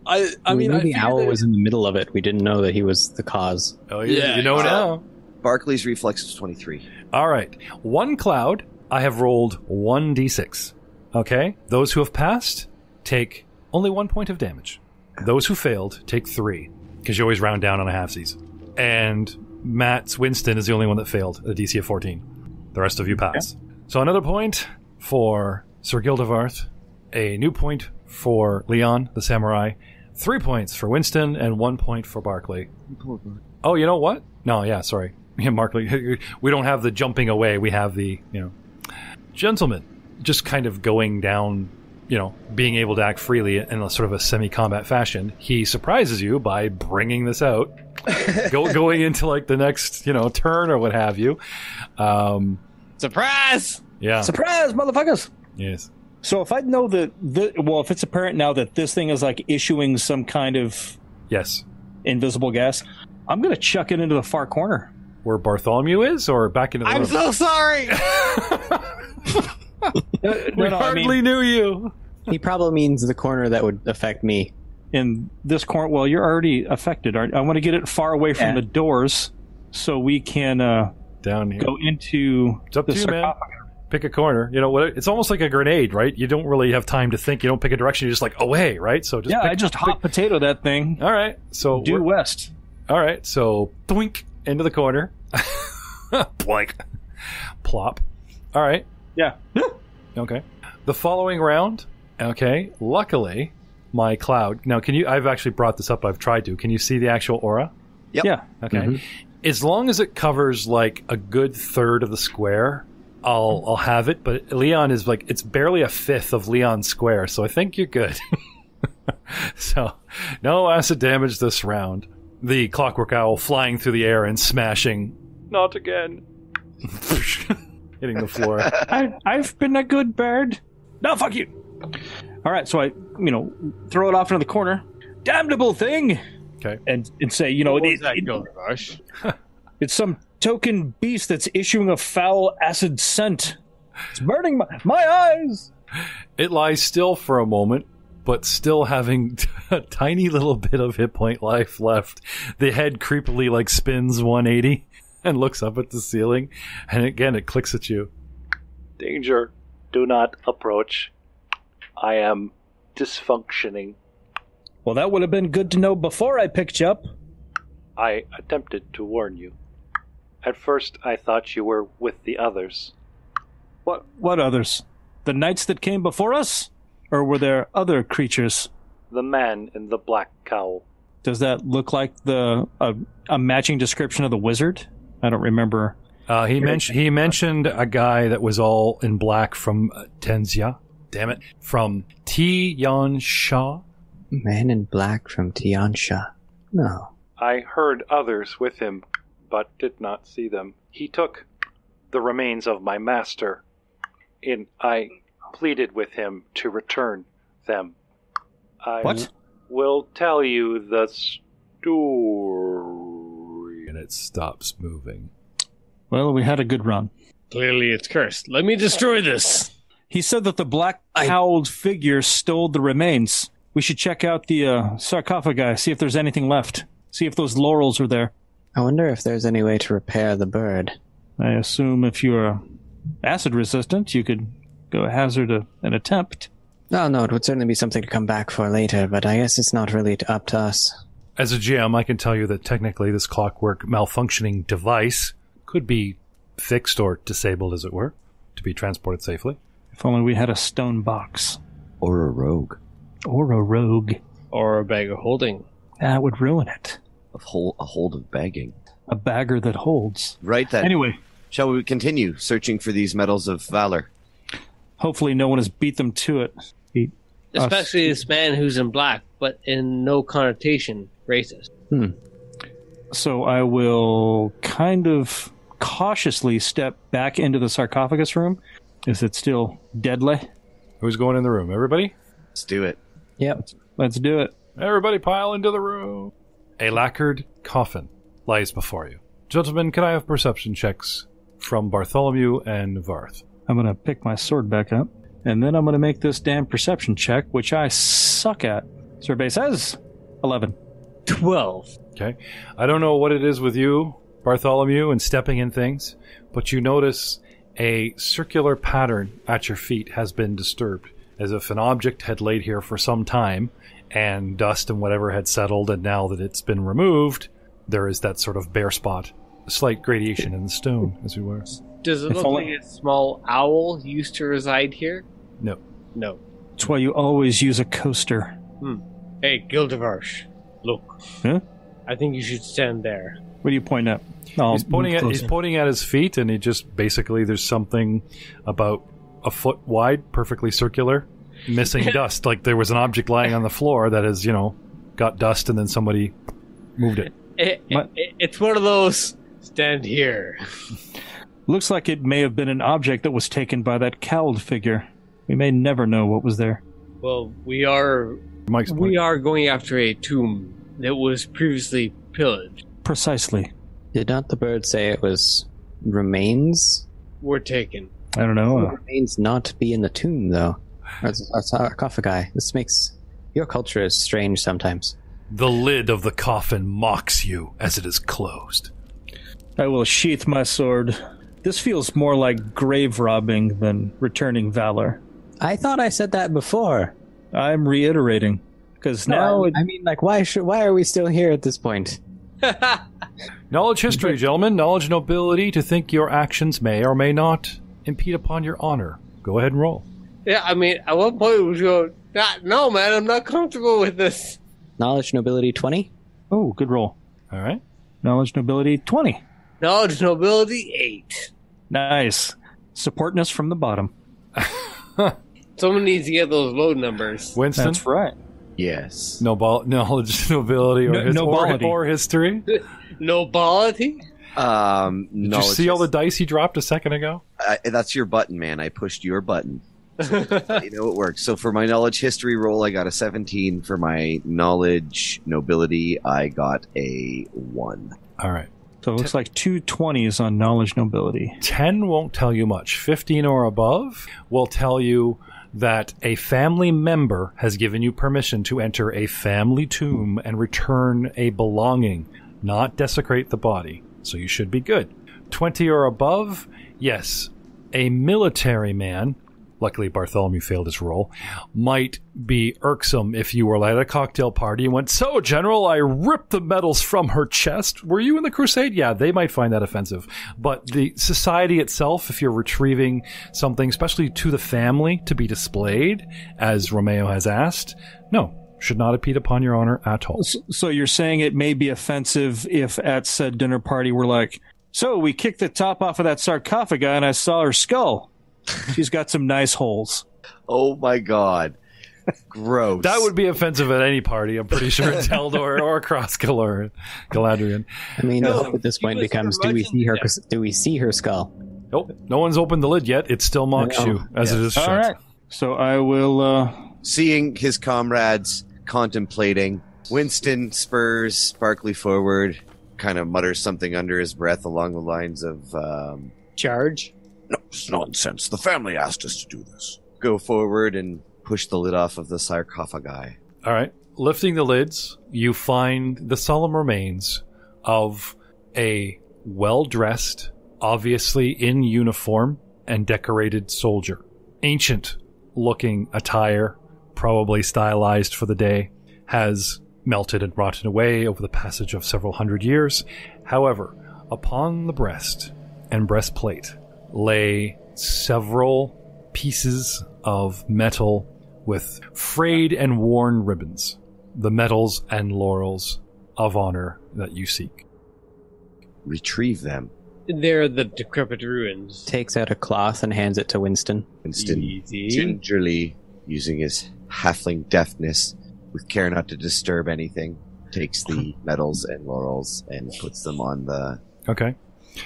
I mean, the owl was in the middle of it. We didn't know that he was the cause. Oh, yeah. You know now. Barclay's reflex is 23. All right. One cloud, I have rolled 1d6. Okay? Those who have passed take only 1 point of damage. Those who failed take 3, because you always round down on a halfsies. And Matt's Winston is the only one that failed, a DC of 14. The rest of you pass. Okay. So another point for Sir Gildervarth, a new point for Leon, the samurai, 3 points for Winston, and 1 point for Barkley. Oh, you know what? No, yeah, sorry. Barkley, we don't have the jumping away. We have the, gentleman just kind of going down, being able to act freely in a sort of a semi-combat fashion. He surprises you by bringing this out, going into like the next, turn or what have you. Surprise! Yeah. Surprise, motherfuckers! Yes. So if I know if it's apparent now that this thing is like issuing some kind of invisible gas, I'm going to chuck it into the far corner. Where Bartholomew is, or back into the room? I'm so sorry! We hardly knew you. He probably means the corner that would affect me. In this corner, well, you're already affected. I want to get it far away from the doors so we can down here go into it's up to you, man. Pick a corner. You know what? It's almost like a grenade, right? You don't really have time to think. You don't pick a direction. You're just like away, right? So just I just hot potato that thing. All right. So due west. All right. So twink into the corner. Blank. Plop. All right. Yeah. Okay. The following round. Okay. Luckily, my cloud. Now, I've actually brought this up. I've tried to. Can you see the actual aura? Yep. Yeah. Okay. Mm-hmm. As long as it covers like a good third of the square, I'll have it. But Leon is like, it's barely a fifth of Leon's square, so I think you're good. So, no acid damage this round. The clockwork owl flying through the air and smashing. Not again. Hitting the floor. I've been a good bird. No, fuck you. All right, so I, throw it off into the corner. Damnable thing. Okay. And say, it's some token beast that's issuing a foul acid scent. It's burning my eyes. It lies still for a moment, but still having a tiny little bit of hit point life left. The head creepily spins 180 and looks up at the ceiling, and again it clicks at you. Danger. Do not approach. I am dysfunctioning. Well, that would have been good to know before I picked you up. I attempted to warn you. At first I thought you were with the others. What others? The knights that came before us? Or were there other creatures? The man in the black cowl. Does that look like a matching description of the wizard? I don't remember. He mentioned a guy that was all in black from Tenzia. Damn it. From Tian Sha. Man in black from Tian Sha. No. I heard others with him, but did not see them. He took the remains of my master, and I pleaded with him to return them. I will tell you the story. And it stops moving. Well, we had a good run. Clearly it's cursed. Let me destroy this. He said that the black cowled figure stole the remains. We should check out the sarcophagi, see if there's anything left. See if those laurels are there. I wonder if there's any way to repair the bird. I assume if you're acid resistant, you could go hazard an attempt. No, it would certainly be something to come back for later, but I guess it's not really up to us. As a GM, I can tell you that technically this clockwork malfunctioning device could be fixed or disabled, as it were, to be transported safely. If only we had a stone box. Or a rogue. Or a rogue. Or a bag of holding. That would ruin it. A hold of bagging. A bagger that holds. Right then. Anyway. Shall we continue searching for these medals of valor? Hopefully no one has beat them to it. Especially this man who's in black, but in no connotation racist. So I will kind of cautiously step back into the sarcophagus room. Is it still deadly? Who's going in the room? Everybody? Let's do it. Yep. Let's do it. Everybody pile into the room. A lacquered coffin lies before you. Gentlemen, can I have perception checks from Bartholomew and Varth? I'm going to pick my sword back up, and then I'm going to make this damn perception check, which I suck at. Survey says 11. 12. Okay. I don't know what it is with you, Bartholomew, and stepping in things, but you notice a circular pattern at your feet has been disturbed, as if an object had laid here for some time, and dust and whatever had settled, and now that it's been removed, there is that sort of bare spot, a slight gradation in the stone, as it were. Does it look like a small owl used to reside here? No. No. That's why you always use a coaster. Hey, Gildevarsh, look. Huh? I think you should stand there. What do you point at? He's pointing at his feet, and he just basically there's something about a foot wide, perfectly circular, missing dust. Like there was an object lying on the floor that has, got dust, and then somebody moved it. It's one of those stand here. Looks like it may have been an object that was taken by that cowled figure. We may never know what was there. Well, we are going after a tomb that was previously pillaged. Precisely. Did not the bird say it was remains? Were taken. I don't know. Remains not be in the tomb, though. Or sarcophagi. This makes... Your culture is strange sometimes. The lid of the coffin mocks you as it is closed. I will sheath my sword. This feels more like grave robbing than returning valor. I thought I said that before. I'm reiterating. Because now... why are we still here at this point? Knowledge history, gentlemen. Knowledge nobility to think your actions may or may not impede upon your honor. Go ahead and roll. Yeah, I mean, at what point would you go, no, man, I'm not comfortable with this. Knowledge nobility 20? Oh, good roll. All right. Knowledge nobility 20. Knowledge nobility 8. Nice. Supporting us from the bottom. Someone needs to get those load numbers. Winston? That's right. Yes. Knowledge, nobility, or history? Nobility? Did you see all the dice he dropped a second ago? That's your button, man. I pushed your button. So, it works. So for my knowledge history roll, I got a 17. For my knowledge nobility, I got a 1. All right. So it looks like 2 20s on knowledge nobility. 10 won't tell you much. 15 or above will tell you that a family member has given you permission to enter a family tomb and return a belonging, not desecrate the body. So you should be good. 20 or above, yes, a military man, luckily Bartholomew failed his roll, might be irksome if you were at a cocktail party and went, "So, General, I ripped the medals from her chest. Were you in the crusade?" Yeah, they might find that offensive. But the society itself, if you're retrieving something, especially to the family, to be displayed, as Romeo has asked, no, should not impede upon your honor at all. So you're saying it may be offensive if at said dinner party we're like, "So we kicked the top off of that sarcophagi and I saw her skull. She's got some nice holes." Oh my god. Gross. That would be offensive at any party, I'm pretty sure, in Taldor or Crosskill or Galadriel. I mean, the hope at this point becomes, do we see her skull? Nope. No one's opened the lid yet. It still mocks you as it is shut. All right. So I will... Seeing his comrades contemplating, Winston spurs Sparkly forward, kind of mutters something under his breath along the lines of... Charge? No, it's nonsense. The family asked us to do this. Go forward and push the lid off of the sarcophagi. All right. Lifting the lids, you find the solemn remains of a well-dressed, obviously in uniform and decorated soldier. Ancient-looking attire, probably stylized for the day, has melted and rotten away over the passage of several hundred years. However, upon the breast and breastplate lay several pieces of metal with frayed and worn ribbons, the medals and laurels of honor that you seek. Retrieve them. They're the decrepit ruins. Takes out a cloth and hands it to Winston. Winston, Easy. gingerly, using his halfling deftness, with care not to disturb anything, takes the medals and laurels and puts them on the... Okay.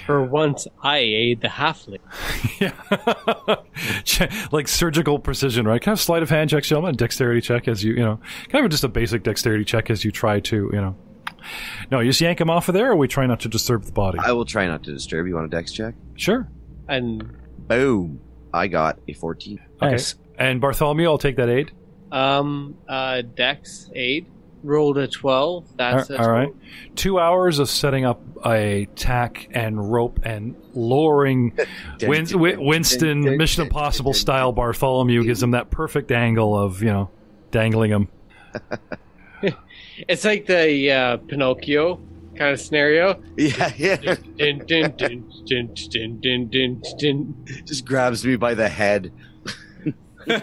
For once, I aid the halfling. Yeah. Like surgical precision, right? Kind of sleight of hand check, gentlemen, a dexterity check as you know, kind of just a basic dexterity check as you try to, No, you just yank him off of there, or we try not to disturb the body? I will try not to disturb. You want a dex check? Sure. And Boom. I got a 14. Okay. Nice. And Bartholomew, I'll take that aid. Dex aid. Rolled a 12. That's All right. 2 hours of setting up a tack and rope and lowering Winston, Mission Impossible style Bartholomew gives him that perfect angle of, dangling him. It's like the Pinocchio kind of scenario. Yeah. Dun, dun, dun, dun, dun, dun, dun, dun. Just grabs me by the head. I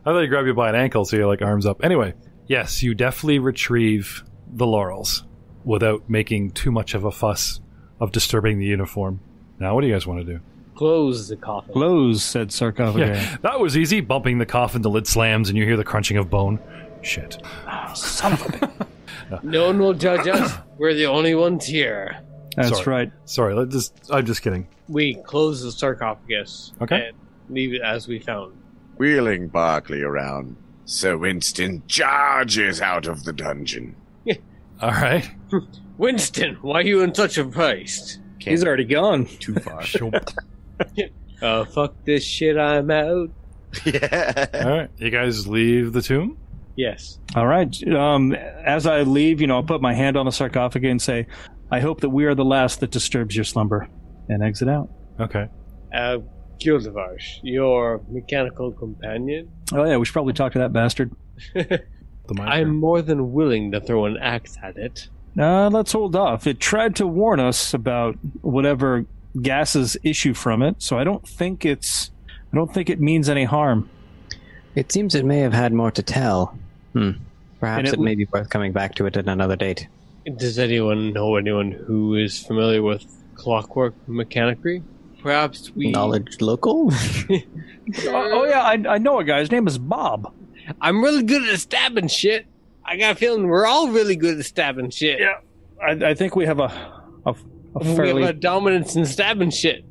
thought he grabbed you by an ankle, so you're like arms up. Anyway, yes, you definitely retrieve the laurels without making too much of a fuss of disturbing the uniform. Now, what do you guys want to do? Close the coffin. Close, said Sarcophagus. Yeah, that was easy. Bumping the coffin, the lid slams, and you hear the crunching of bone. Shit. Son of a bitch. No one will judge us. We're the only ones here. That's right. Sorry, I'm just kidding. We close the sarcophagus. Okay. And leave it as we found. Wheeling Barkley around, Sir Winston charges out of the dungeon. All right. Winston, why are you in such a haste? He's already gone. Too far. Fuck this shit, I'm out. Yeah. All right. You guys leave the tomb? Yes. All right. As I leave, I'll put my hand on the sarcophagus and say, I hope that we are the last that disturbs your slumber. And exit out. Okay. Gildevarsh, your mechanical companion? Oh, yeah, we should probably talk to that bastard. I'm more than willing to throw an axe at it. Let's hold off. It tried to warn us about whatever gases issue from it, so I don't think it means any harm. It seems it may have had more to tell. Perhaps And it may be worth coming back to it at another date. Does anyone know anyone who is familiar with clockwork mechanicry? Perhaps we... Knowledge local? Oh, yeah, I know a guy. His name is Bob. I'm really good at stabbing shit. I got a feeling we're all really good at stabbing shit. Yeah, I think we have a fairly... We have a dominance in stabbing shit.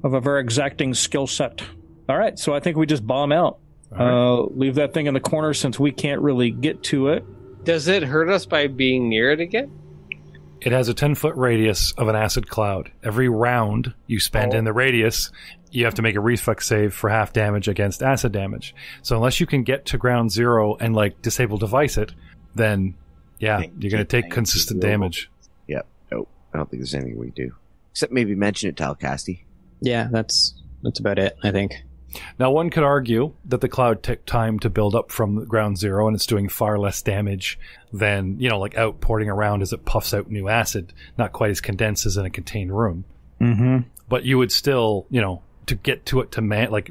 of a very exacting skill set. All right, so I think we just bomb out. Leave that thing in the corner since we can't really get to it. Does it hurt us by being near it again? It has a 10-foot radius of an acid cloud. Every round you spend in the radius, you have to make a reflex save for half damage against acid damage. So unless you can get to ground zero and disable device it, then you're going to take consistent damage. Yep. Nope. I don't think there's anything we can do. Except maybe mention it to Alcasti. Yeah, that's about it, I think. Now, one could argue that the cloud took time to build up from ground zero, and it's doing far less damage than, outporting around as it puffs out new acid, not quite as condensed as in a contained room. Mm-hmm. But you would still, to get to it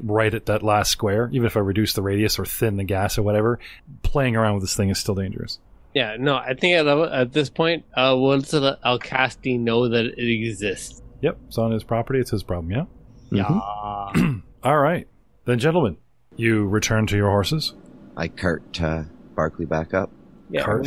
right at that last square, even if I reduce the radius or thin the gas or whatever, playing around with this thing is still dangerous. Yeah, no, I think at this point, we'll let Alcasti know that it exists. Yep, it's on his property. It's his problem, yeah? Yeah. All right. Then, gentlemen, you return to your horses. I cart Barkley back up. Yeah, Cart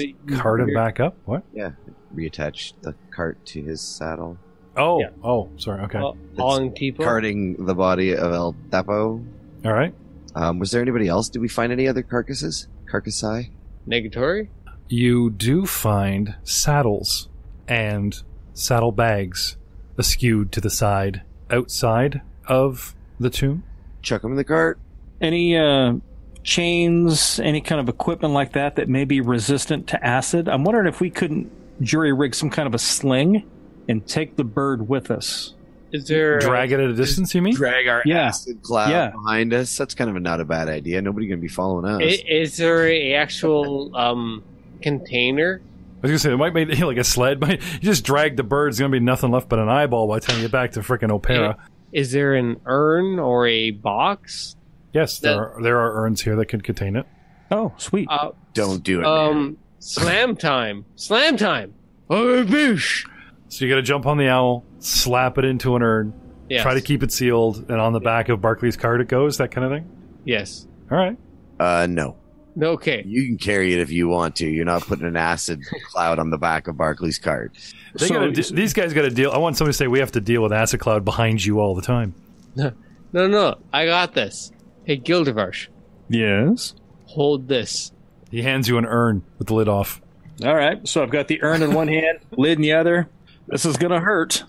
him back up? What? Yeah. Reattach the cart to his saddle. Oh, Yeah. Sorry, okay. Hauling people. Carting the body of El Dapo. All right. Was there anybody else? Did we find any other carcasses? Carcassai? Negatory? You do find saddles and saddle bags askewed to the side outside of the tomb. Chuck them in the cart. Any chains, any kind of equipment like that may be resistant to acid. I'm wondering if we couldn't jury rig some kind of a sling and take the bird with us. Is there Drag it at a distance, you mean? Drag our Yeah. acid cloud behind us. That's kind of not a bad idea. Nobody going to be following us. Is there a actual container? I was gonna say it might make like a sled, but you just drag the bird. There's gonna be nothing left but an eyeball by the time you get back to frickin' Opera. Is there an urn or a box? Yes, there are urns here that could contain it. Oh, sweet. Don't do it, man. Slam time. Oh, boosh. So you got to jump on the owl, slap it into an urn, try to keep it sealed, and on the back of Barclay's card it goes. That kind of thing. Yes. All right. No. Okay. You can carry it if you want to. You're not putting an acid cloud on the back of Barclay's card. These guys got to deal. I want somebody to say we have to deal with acid cloud behind you all the time. No. I got this. Hey, Gildevarsh. Yes? Hold this. He hands you an urn with the lid off. All right, so I've got the urn in one hand, lid in the other. This is going to hurt.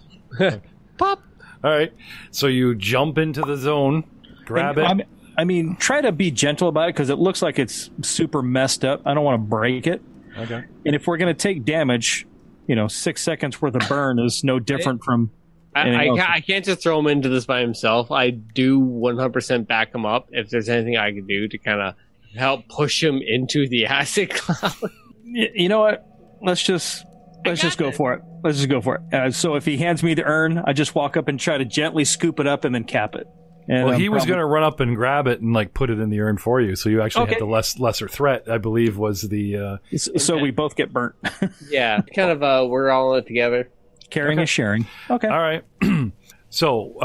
Pop. All right. So you jump into the zone, grab it. I mean, try to be gentle about it because it looks like it's super messed up. I don't want to break it. Okay. And if we're going to take damage, 6 seconds worth of burn is no different from... I can't just throw him into this by himself. I do 100% back him up if there's anything I can do to kind of help push him into the acid cloud. You know what? Let's just go for it. Let's just go for it. So if he hands me the urn, I just walk up and try to gently scoop it up and then cap it. And well, he was going to run up and grab it and like put it in the urn for you, so you actually had the lesser threat. I believe was the. So we both get burnt. Yeah, kind of. We're all in it together. Caring is sharing. Okay. All right. So,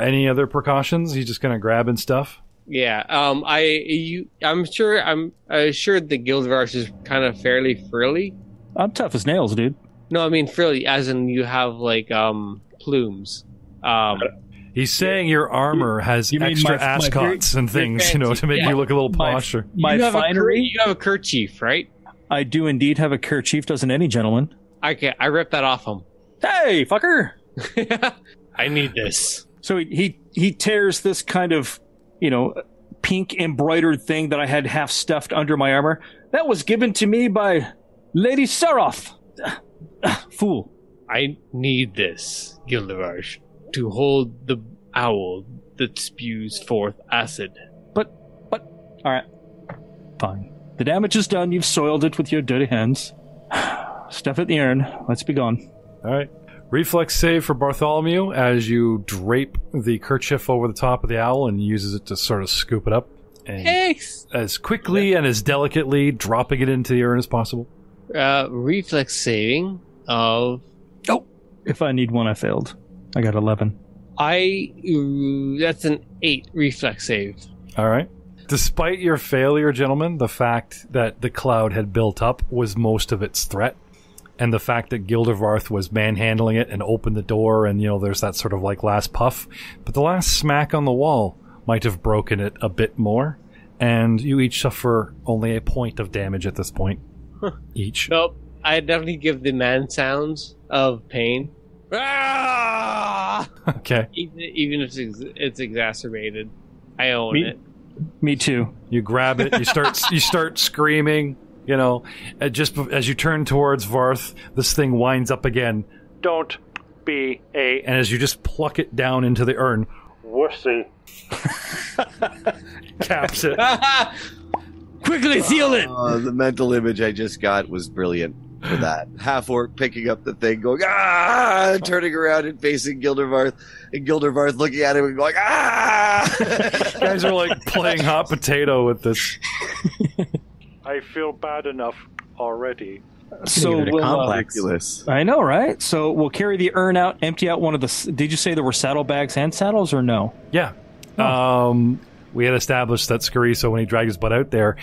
any other precautions? He's just going to grab and stuff. Yeah. I'm sure the Gildevarsh is kind of fairly frilly. I'm tough as nails, dude. No, I mean frilly, as in you have like plumes. He's saying your armor has extra ascots and things, to make you look a little posher. My finery? You have a kerchief, right? I do indeed have a kerchief, doesn't any gentleman? Okay, I ripped that off him. Hey, fucker! I need this. So he tears this kind of, pink embroidered thing that I had half stuffed under my armor. That was given to me by Lady Saroth. Fool. I need this, Gildevarsh, to hold the owl that spews forth acid. But, all right. Fine. The damage is done. You've soiled it with your dirty hands. Stuff it in the urn. Let's be gone. All right. Reflex save for Bartholomew as you drape the kerchief over the top of the owl and uses it to sort of scoop it up. And as quickly and as delicately dropping it into the urn as possible. Reflex saving of... Oh! If I need one, I failed. I got 11. That's an 8 reflex save. All right. Despite your failure, gentlemen, the fact that the cloud had built up was most of its threat. And the fact that Gildevarth was manhandling it and opened the door and, there's that sort of like last puff. But the last smack on the wall might have broken it a bit more. And you each suffer only a point of damage at this point. Each. Nope. I definitely give the man sounds of pain. Ah! Okay. Even if it's exacerbated. I own it. Me too. You grab it, you start screaming. Just as you turn towards Varth, this thing winds up again. Don't be a... And as you just pluck it down into the urn, wussy. Caps it. Quickly seal it! The mental image I just got was brilliant for that. Half-orc picking up the thing, going, turning around and facing Gildevarth, and Gildevarth looking at him and going, You guys are like playing hot potato with this. I feel bad enough already. So ridiculous. I know, right? So we'll carry the urn out, empty out one of the... Did you say there were saddlebags and saddles, or no? Yeah. We had established that Scariso, when he dragged his butt out there,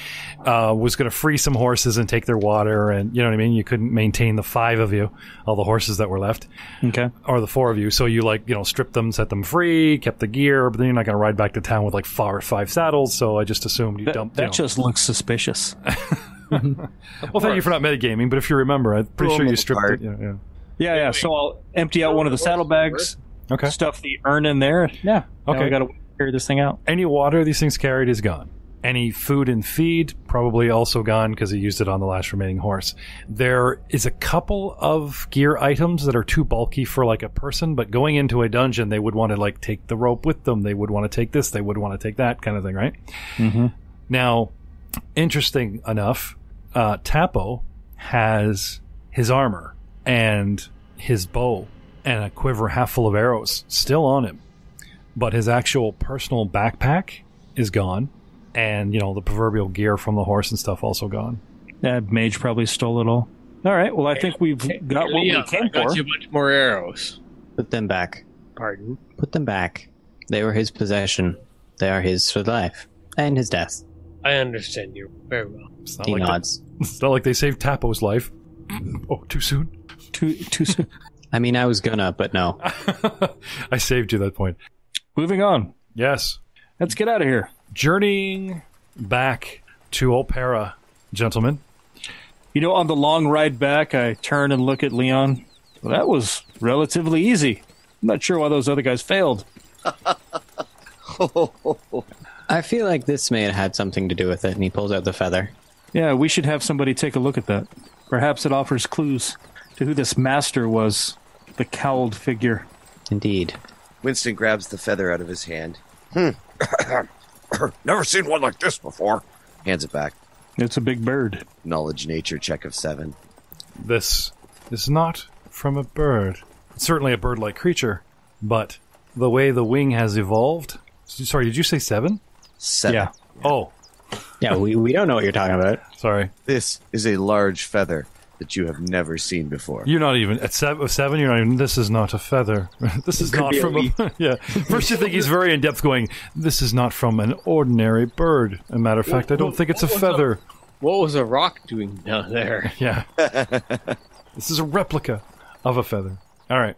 was going to free some horses and take their water, and you know what I mean? You couldn't maintain the 5 of you, all the horses that were left. Okay. Or the 4 of you. So you, stripped them, set them free, kept the gear, but then you're not going to ride back to town with, 5 saddles, so I just assumed you dumped... That just looks suspicious. Well, thank you for not metagaming, but if you remember, I'm pretty sure you stripped it. Yeah. So I'll empty out one of the saddlebags, stuff the urn in there. Yeah. Okay. I got to carry this thing out. Any water these things carried is gone. Any food and feed, probably also gone because he used it on the last remaining horse. There is a couple of gear items that are too bulky for like a person, but going into a dungeon, they would want to like take the rope with them. They would want to take this. They would want to take that kind of thing, right? Mm-hmm. Now, interesting enough, Tapo has his armor and his bow and a quiver half full of arrows still on him, but his actual personal backpack is gone. And, the proverbial gear from the horse and stuff also gone. That mage probably stole it all. All right, well, I think we've got what we came I got for. you a bunch more arrows. Put them back. Pardon? Put them back. They were his possession. They are his for life. And his death. I understand you very well. He nods. It's not like they saved Tapo's life. Oh, too soon? Too soon. I mean, I was gonna, but no. I saved you that point. Moving on. Yes. Let's get out of here. Journeying back to Opera, gentlemen. On the long ride back, I turn and look at Leon. Well, that was relatively easy. I'm not sure why those other guys failed. I feel like this may have had something to do with it, and he pulls out the feather. Yeah, we should have somebody take a look at that. Perhaps it offers clues to who this master was, the cowled figure. Indeed. Winston grabs the feather out of his hand. Never seen one like this before. Hands it back. It's a big bird. Knowledge nature check of 7. This is not from a bird. It's certainly a bird-like creature, but the way the wing has evolved... Sorry, did you say 7? 7. Yeah. Oh, Yeah, we don't know what you're talking about. sorry. This is a large feather that you have never seen before. You're not even... At 7, you're not even... This is not a feather. This is not from a... Yeah. First you think he's very in-depth going, this is not from an ordinary bird. As a matter of fact, I don't think it's a feather. What was a rock doing down there? Yeah. This is a replica of a feather. All right.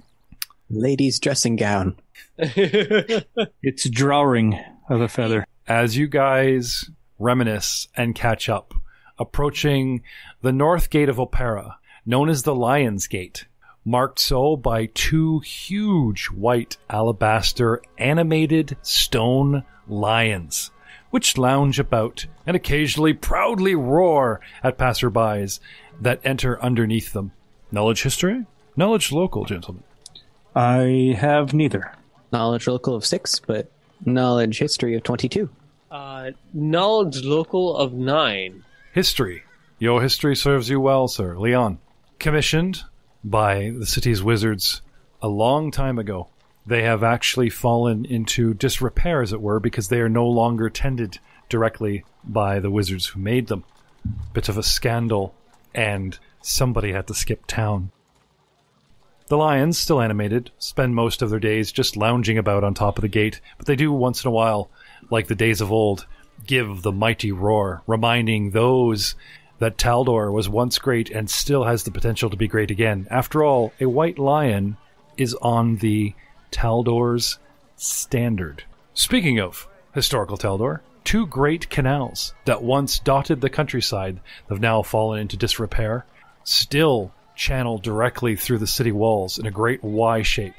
Lady's dressing gown. It's drawing of a feather. As you guys reminisce and catch up, approaching the north gate of Opera, known as the Lion's Gate, marked so by 2 huge white alabaster animated stone lions, which lounge about and occasionally proudly roar at passerbys that enter underneath them. Knowledge history? Knowledge local, gentlemen. I have neither. Knowledge local of 6, but knowledge history of 22. Knowledge local of 9. History. Your history serves you well, sir. Leon. Commissioned by the city's wizards a long time ago. They have actually fallen into disrepair, as it were, because they are no longer tended directly by the wizards who made them. Bit of a scandal, and somebody had to skip town. The lions, still animated, spend most of their days just lounging about on top of the gate, but they do once in a while, like the days of old, give the mighty roar, reminding those that Taldor was once great and still has the potential to be great again. After all, a white lion is on the Taldor's standard. Speaking of historical Taldor, 2 great canals that once dotted the countryside have now fallen into disrepair, still channel directly through the city walls in a great Y shape,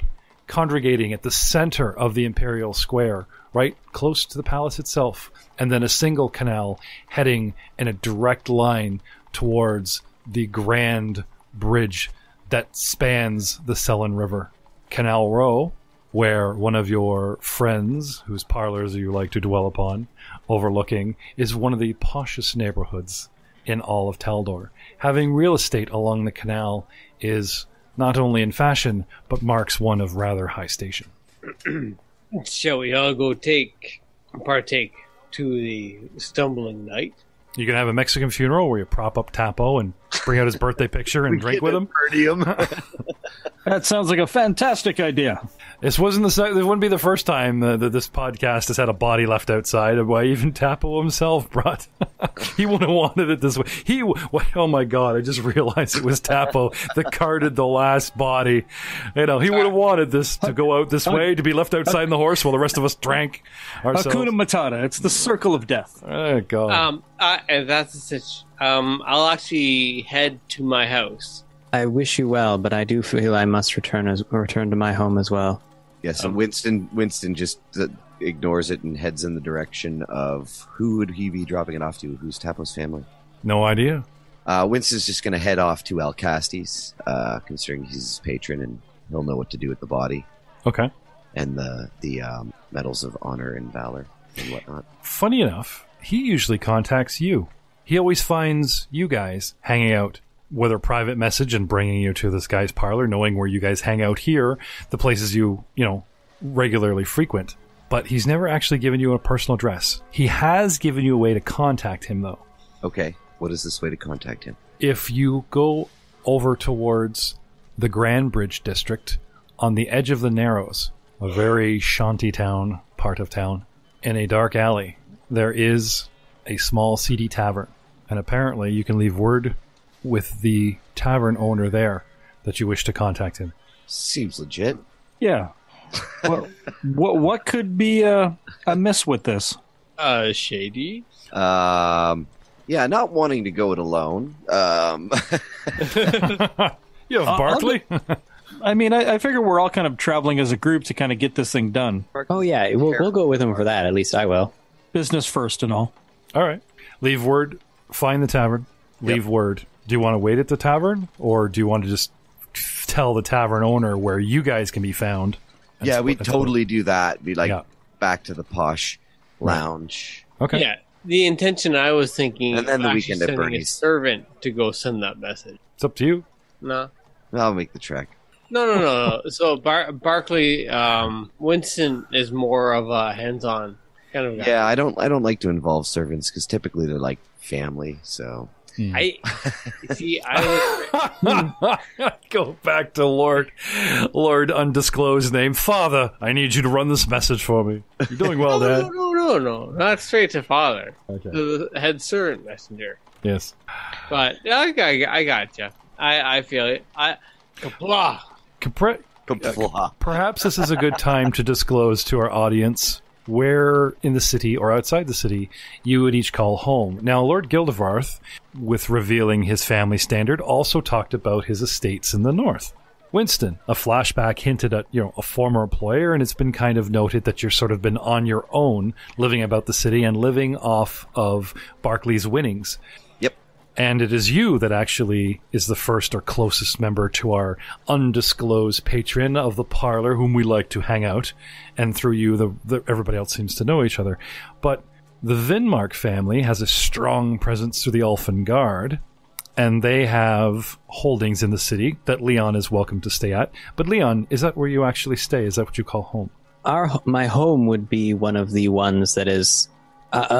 congregating at the center of the Imperial Square, right close to the palace itself, and then a single canal heading in a direct line towards the grand bridge that spans the Sellen River. Canal Row, where one of your friends, whose parlors you like to dwell upon, overlooking, is one of the poshest neighborhoods in all of Taldor. Having real estate along the canal is not only in fashion, but marks one of rather high station. Shall we all go partake to the stumbling night? You can have a Mexican funeral where you prop up Tapo and bring out his birthday picture and drink with him. That sounds like a fantastic idea. This wasn't it wouldn't be the first time that this podcast has had a body left outside. Why even Tapo himself brought. He wouldn't have wanted it this way. Oh my God! I just realized it was Tapo that carted the last body. He would have wanted this to go out this way, to be left outside in the horse while the rest of us drank ourselves. Hakuna Matata. It's the circle of death. Oh God! If that's the situation, I'll actually head to my house. I wish you well, but I do feel I must return to my home as well. Yes, and Winston just ignores it and heads in the direction of who would he be dropping it off to? Who's Tapo's family? No idea. Winston's just going to head off to Alcasti's, considering he's his patron and he'll know what to do with the body. Okay. And the medals of honor and valor and whatnot. Funny enough, he usually contacts you. He always finds you guys hanging out, whether private message and bringing you to this guy's parlor, knowing where you guys hang out here, the places you regularly frequent. But he's never actually given you a personal address. He has given you a way to contact him, though. Okay. What is this way to contact him? If you go over towards the Grand Bridge district on the edge of the Narrows, a very shanty town, part of town, in a dark alley, there is a small seedy tavern. And apparently you can leave word with the tavern owner there that you wish to contact him. Seems legit. Yeah. Well, what could be amiss with this? Shady. Yeah, not wanting to go it alone. You have Barkley? I mean, I figure we're all kind of traveling as a group to kind of get this thing done. Oh, yeah, we'll go with him for that. At least I will. Business first and all. All right. Leave word. Find the tavern. Leave word. Do you want to wait at the tavern? Or do you want to just tell the tavern owner where you guys can be found? Yeah, we'd totally do that. Be like, back to the posh lounge. Okay. Yeah, the intention I was thinking And then the of weekend actually at sending a Bernie's. servant to go send that message. It's up to you. No. I'll make the trek. No. So Barkley, Winston is more of a hands-on kind of guy. Yeah, I don't like to involve servants because typically they're like family. So I Go back to Lord undisclosed name. Father, I need you to run this message for me. You're doing well, Dad. No, not straight to father. Okay. To the head servant messenger. Yes. But I got you. I feel it. Kapla. Perhaps this is a good time to disclose to our audience where in the city or outside the city you would each call home. Now, Lord Gildevarth, with revealing his family standard, also talked about his estates in the north. Winston, a flashback hinted at, a former employer, and it's been kind of noted that you've sort of been on your own, living about the city and living off of Barclay's winnings. Yep. And it is you that actually is the first or closest member to our undisclosed patron of the parlor, whom we like to hang out. And through you, everybody else seems to know each other. But the Vinmark family has a strong presence through the Elfin Guard, and they have holdings in the city that Leon is welcome to stay at. But Leon, is that where you actually stay? Is that what you call home? My home would be one of the ones that is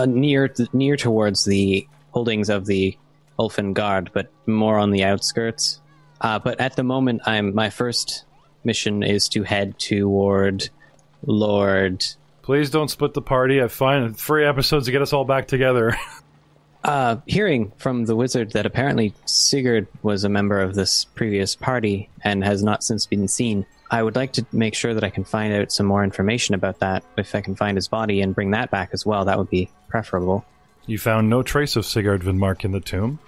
near towards the holdings of the Elfin Guard, but more on the outskirts. But at the moment, my first mission is to head toward Lord. Please don't split the party. I find 3 episodes to get us all back together. Hearing from the wizard that apparently Sigurd was a member of this previous party and has not since been seen, I would like to make sure that I can find out some more information about that. If I can find his body and bring that back as well, that would be preferable. You found no trace of Sigurd Vinmark in the tomb.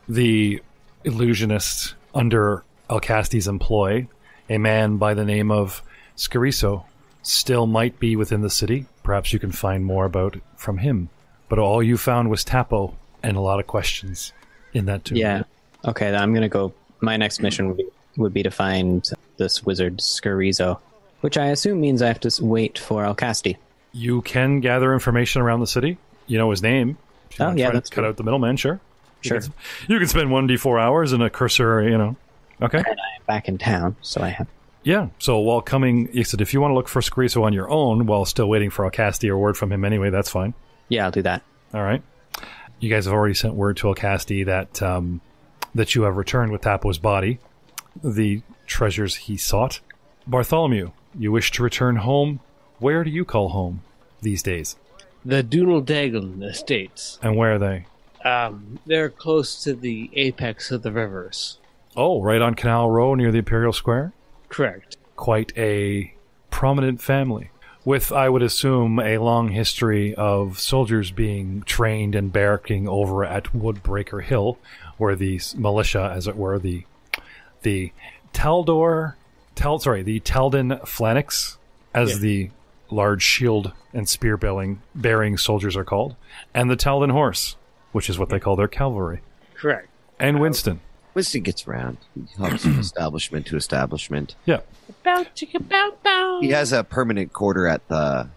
The illusionist under Alcasti's employ, a man by the name of Scariso, still might be within the city. Perhaps you can find more about from him. But all you found was Tapo and a lot of questions in that tomb. Yeah. Okay, I'm going to go. My next mission would be to find this wizard Scariso, which I assume means I have to wait for Alcasti. You can gather information around the city. You know his name. Oh, yeah, that's cut out the middleman, sure. Sure. You can spend 1d4 hours in a cursory, Okay. And I'm back in town, so I have... Yeah, so while coming, you said if you want to look for Scariso on your own while still waiting for Alcasti or word from him anyway, that's fine. Yeah, I'll do that. All right. You guys have already sent word to Alcasti that you have returned with Tapo's body, the treasures he sought. Bartholomew, you wish to return home. Where do you call home these days? The Dunaldagan Estates. And where are they? They're close to the apex of the rivers. Oh, right on Canal Row near the Imperial Square? Correct. Quite a prominent family, with, I would assume, a long history of soldiers being trained and barracking over at Woodbreaker Hill, where the militia, as it were, the Taldor, the Taldan Phalanx, as the large shield and spear bearing soldiers are called, and the Taldan horse, which is what they call their cavalry. Correct. And Winston. Winston gets around. He hops from establishment to establishment. Yeah. Bow, chicka, bow, bow. He has a permanent quarter at the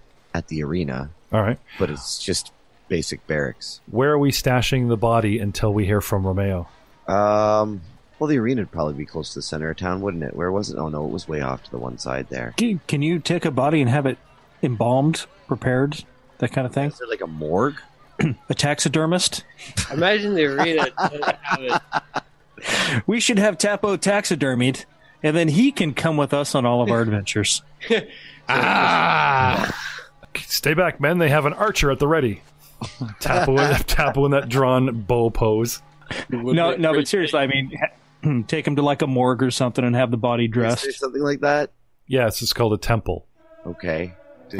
arena, All right. but it's just basic barracks. Where are we stashing the body until we hear from Romeo? Well, the arena would probably be close to the center of town, wouldn't it? Where was it? Oh, no, it was way off to the one side there. Can you take a body and have it embalmed, prepared, that kind of thing? Is it like a morgue? A taxidermist? Imagine the arena doesn't have it. We should have Tapo taxidermied, and then he can come with us on all of our adventures. Stay back, men. They have an archer at the ready. Tapo in that drawn bow pose. No, but seriously, I mean, take him to like a morgue or something and have the body dressed. Is there something like that? Yes, it's called a temple. Okay. Do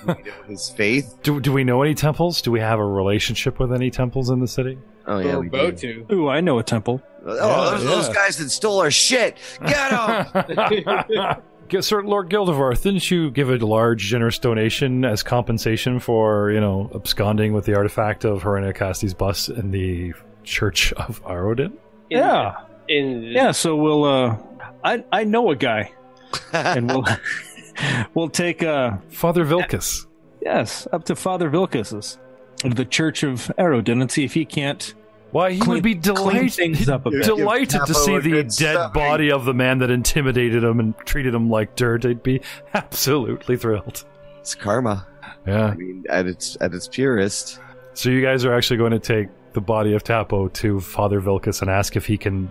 we know his faith? Do we know any temples? Do we have a relationship with any temples in the city? Oh, yeah, We're we about do. to. Ooh, I know a temple. Oh, those guys that stole our shit. Get them! Sir Lord Gildevarth, didn't you give a large, generous donation as compensation for, absconding with the artifact of Helena Casti's bust in the Church of Arodin? Yeah. Yeah, so we'll, I know a guy. And we'll take, Father Vilcus. Yes, up to Father Vilcus's, of the Church of Arodin, and see if he can't. Why, he would be delighted to see the dead body of the man that intimidated him and treated him like dirt. They'd be absolutely thrilled. It's karma. Yeah. I mean, at its purest. So you guys are actually going to take the body of Tapo to Father Vilcus and ask if he can,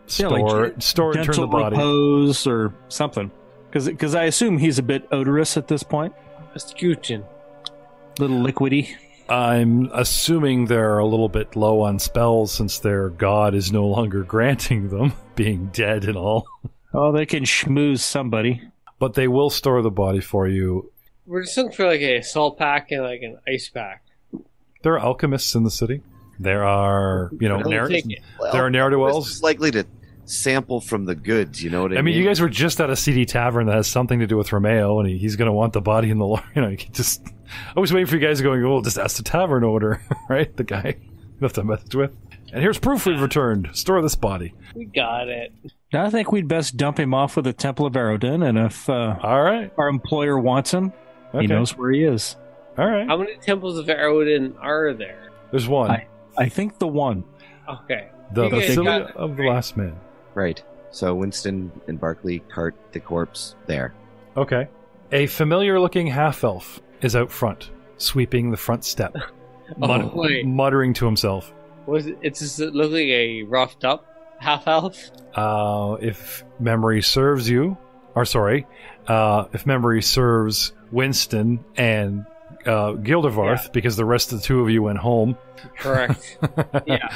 store and turn the body. Repose or something. Because I assume he's a bit odorous at this point. a scutcheon. Little liquidy. I'm assuming they're a little bit low on spells since their god is no longer granting them, being dead and all. Oh, they can schmooze somebody. But they will store the body for you. We're just looking for like a salt pack and like an ice pack. There are alchemists in the city. There are, there are ne'er-do-wells. It's likely to sample from the goods, you know what I mean? I mean, you guys were just at a seedy tavern that has something to do with Romeo, and he's going to want the body in the you can just... I was waiting for you guys to go, well, just ask the tavern owner, right? The guy you have to message with. And here's proof we've returned. Store this body. We got it. I think we'd best dump him off with the Temple of Arodin, and if all right, our employer wants him, he knows where he is. All right. How many temples of Arodin are there? There's one. I think the one. Okay. The Facility of the Last Man. Right. So Winston and Barkley cart the corpse there. Okay. A familiar-looking half-elf is out front, sweeping the front step, muttering to himself. Does it look like a roughed up half-elf? If memory serves you, if memory serves Winston and Gildevarth, because the rest of the two of you went home. Correct. Yeah.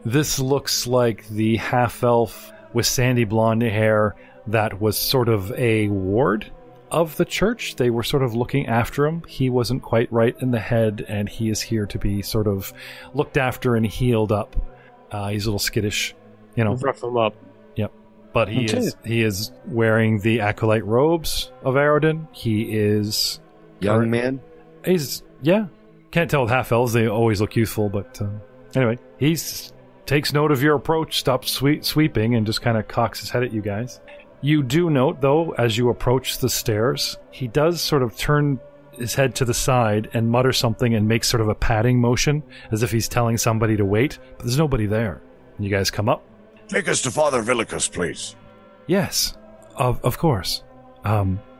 This looks like the half-elf with sandy blonde hair that was sort of a ward of the church. They were sort of looking after him. He wasn't quite right in the head, and he is here to be sort of looked after and healed up. He's a little skittish, Rough him up. Yep. But he is wearing the acolyte robes of Arodin. He is... Young man? Can't tell with half-elves. They always look youthful, but anyway. He takes note of your approach, stops sweeping, and just kind of cocks his head at you guys. You do note, though, as you approach the stairs, he does sort of turn his head to the side and mutter something and make sort of a patting motion, as if he's telling somebody to wait, but there's nobody there. You guys come up. Take us to Father Villicus, please. Yes, of course.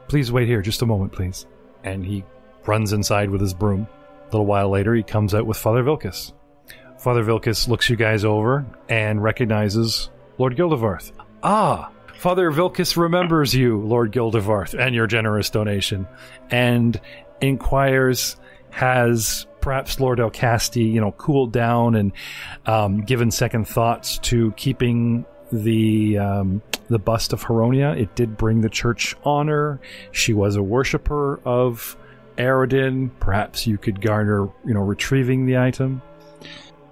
Please wait here just a moment, please. And he runs inside with his broom. A little while later, he comes out with Father Vilcus. Father Vilcus looks you guys over and recognizes Lord Gildevarth. Ah! Father Vilcus remembers you, Lord Gildevarth, and your generous donation, and inquires, has perhaps Lord Elcasti, cooled down and given second thoughts to keeping the bust of Heronia. It did bring the church honor. She was a worshipper of Arodin. Perhaps you could garner, retrieving the item.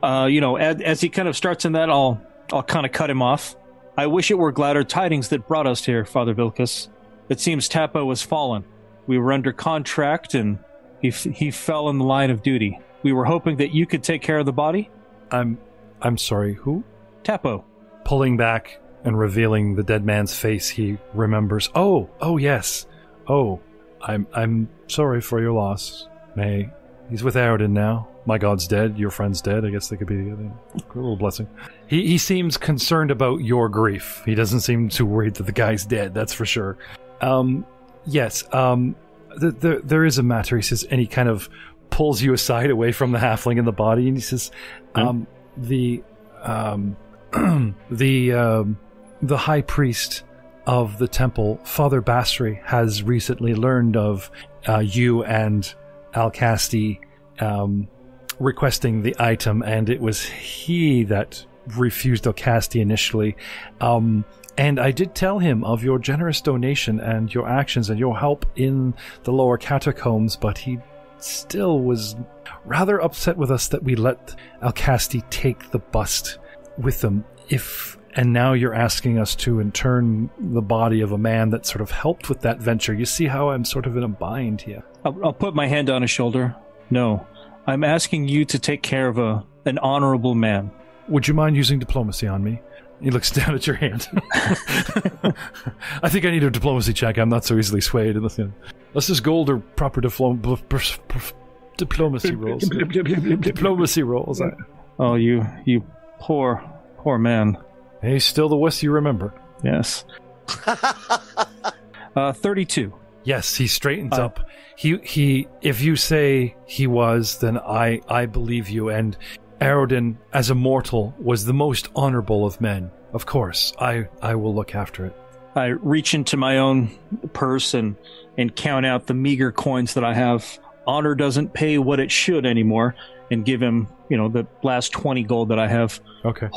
As he kind of starts in that, I'll kind of cut him off. I wish it were gladder tidings that brought us here, Father Vilcus. It seems Tapo has fallen. We were under contract, and he fell in the line of duty. We were hoping that you could take care of the body. I'm sorry, who? Tapo. Pulling back and revealing the dead man's face, he remembers. Oh, yes. Oh, I'm sorry for your loss. He's with Aroden now. My god's dead. Your friend's dead. I guess they could be together. A little blessing. He seems concerned about your grief. He doesn't seem too worried that the guy's dead. That's for sure. Yes. There is a matter. He says, and he kind of pulls you aside away from the halfling in the body, and he says, the high priest of the temple, Father Basri, has recently learned of you and Alcasti requesting the item, and it was he that refused Alcasti initially. And I did tell him of your generous donation and your actions and your help in the lower catacombs, but he still was rather upset with us that we let Alcasti take the bust with them. And now you're asking us to intern the body of a man that sort of helped with that venture. You see how I'm sort of in a bind here. I'll put my hand on his shoulder. No, I'm asking you to take care of an honorable man. Would you mind using diplomacy on me? He looks down at your hand. I think I need a diplomacy check. I'm not so easily swayed. Let's just gold or proper diplomacy rolls. Diplomacy rolls. Oh, you poor man. He's still the wuss you remember. Yes. 32. Yes, he straightens up. He. If you say he was, then I believe you. And Aroden, as a mortal, was the most honorable of men. Of course, I will look after it. I reach into my own purse and count out the meager coins that I have. Honor doesn't pay what it should anymore, and give him, the last 20 gold that I have. Okay.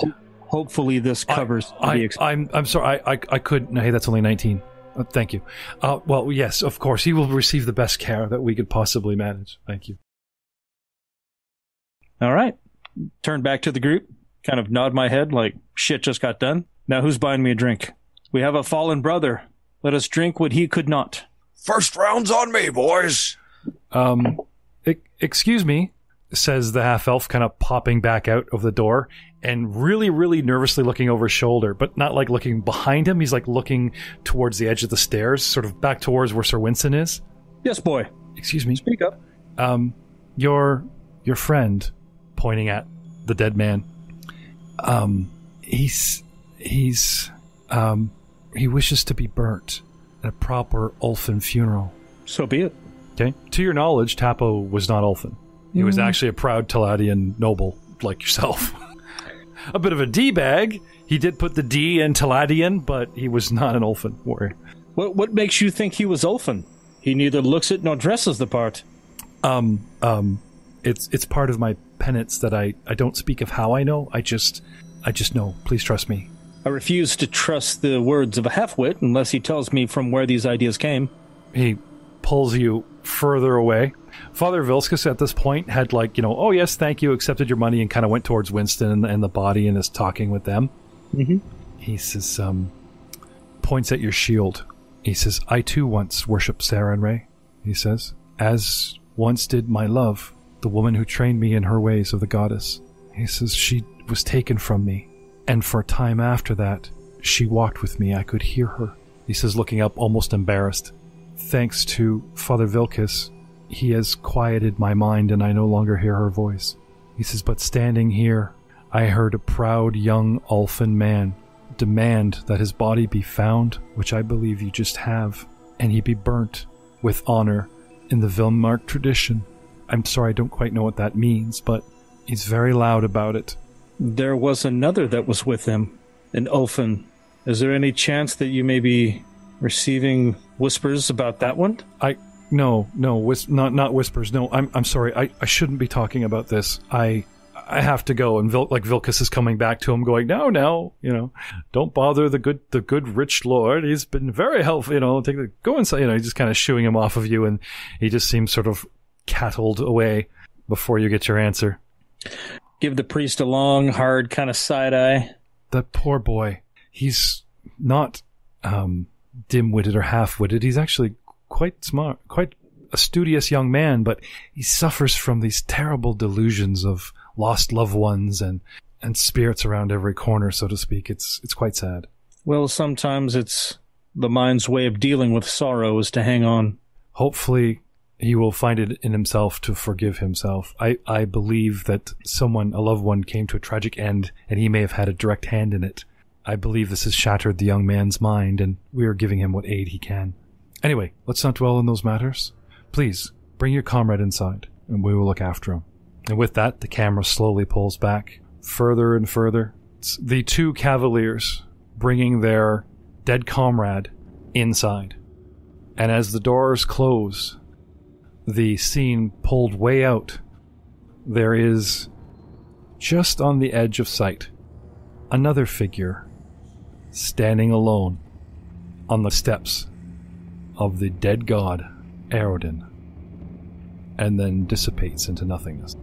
Hopefully this covers the expense. I'm sorry, I couldn't. Hey, that's only 19. Thank you. Well, yes, of course. He will receive the best care that we could possibly manage. Thank you. All right. Turn back to the group, kind of nod my head like shit just got done. Now who's buying me a drink? We have a fallen brother. Let us drink what he could not. First round's on me, boys. Excuse me, says the half-elf, kind of popping back out of the door and really, really nervously looking over his shoulder, but not like looking behind him. He's like looking towards the edge of the stairs, sort of back towards where Sir Winston is. Yes, boy. Excuse me. Speak up. Your friend, pointing at the dead man, he wishes to be burnt at a proper Ulfin funeral. So be it. Okay. To your knowledge, Tapo was not Ulfin. He was actually a proud Taladian noble like yourself. A bit of a D-bag. He did put the D in Taladian, but he was not an Ulfin warrior. What makes you think he was Ulfin? He neither looks it nor dresses the part. It's part of my penance that I don't speak of how I know. I just know. Please trust me. I refuse to trust the words of a half-wit unless he tells me from where these ideas came. He pulls you further away. Father Vilskus at this point had oh yes, thank you, accepted your money, and kind of went towards Winston and the body and is talking with them. Mm-hmm. He says, points at your shield. He says, I too once worshipped Sarenrae, he says, as once did my love, the woman who trained me in her ways of the goddess. He says, she was taken from me, and for a time after that, she walked with me. I could hear her. He says, looking up, almost embarrassed. Thanks to Father Vilkis, he has quieted my mind and I no longer hear her voice. He says, but standing here, I heard a proud young Ulfin man demand that his body be found, which I believe you just have, and he be burnt with honor in the Vilmark tradition. I'm sorry, I don't quite know what that means, but he's very loud about it. There was another that was with him, an Ulfin. Is there any chance that you may be receiving whispers about that one? No, not whispers. No, I'm sorry. I shouldn't be talking about this. I have to go. And Vilkas is coming back to him, going, no, don't bother the good rich lord. He's been very helpful. Go inside. He's just kind of shooing him off of you, and he just seems sort of cattled away before you get your answer. Give the priest a long, hard kind of side eye. That poor boy. He's not dim-witted or half-witted. He's actually quite smart, quite a studious young man, but he suffers from these terrible delusions of lost loved ones and spirits around every corner, so to speak. It's quite sad. Well, sometimes it's the mind's way of dealing with sorrow is to hang on. Hopefully he will find it in himself to forgive himself. I believe that a loved one came to a tragic end, and he may have had a direct hand in it. I believe this has shattered the young man's mind, and we are giving him what aid he can. Anyway, let's not dwell on those matters. Please, bring your comrade inside, and we will look after him. And with that, the camera slowly pulls back, further and further. It's the two cavaliers bringing their dead comrade inside. And as the doors close, the scene pulled way out, there is, just on the edge of sight, another figure standing alone on the steps of the dead god Aerodin, and then dissipates into nothingness.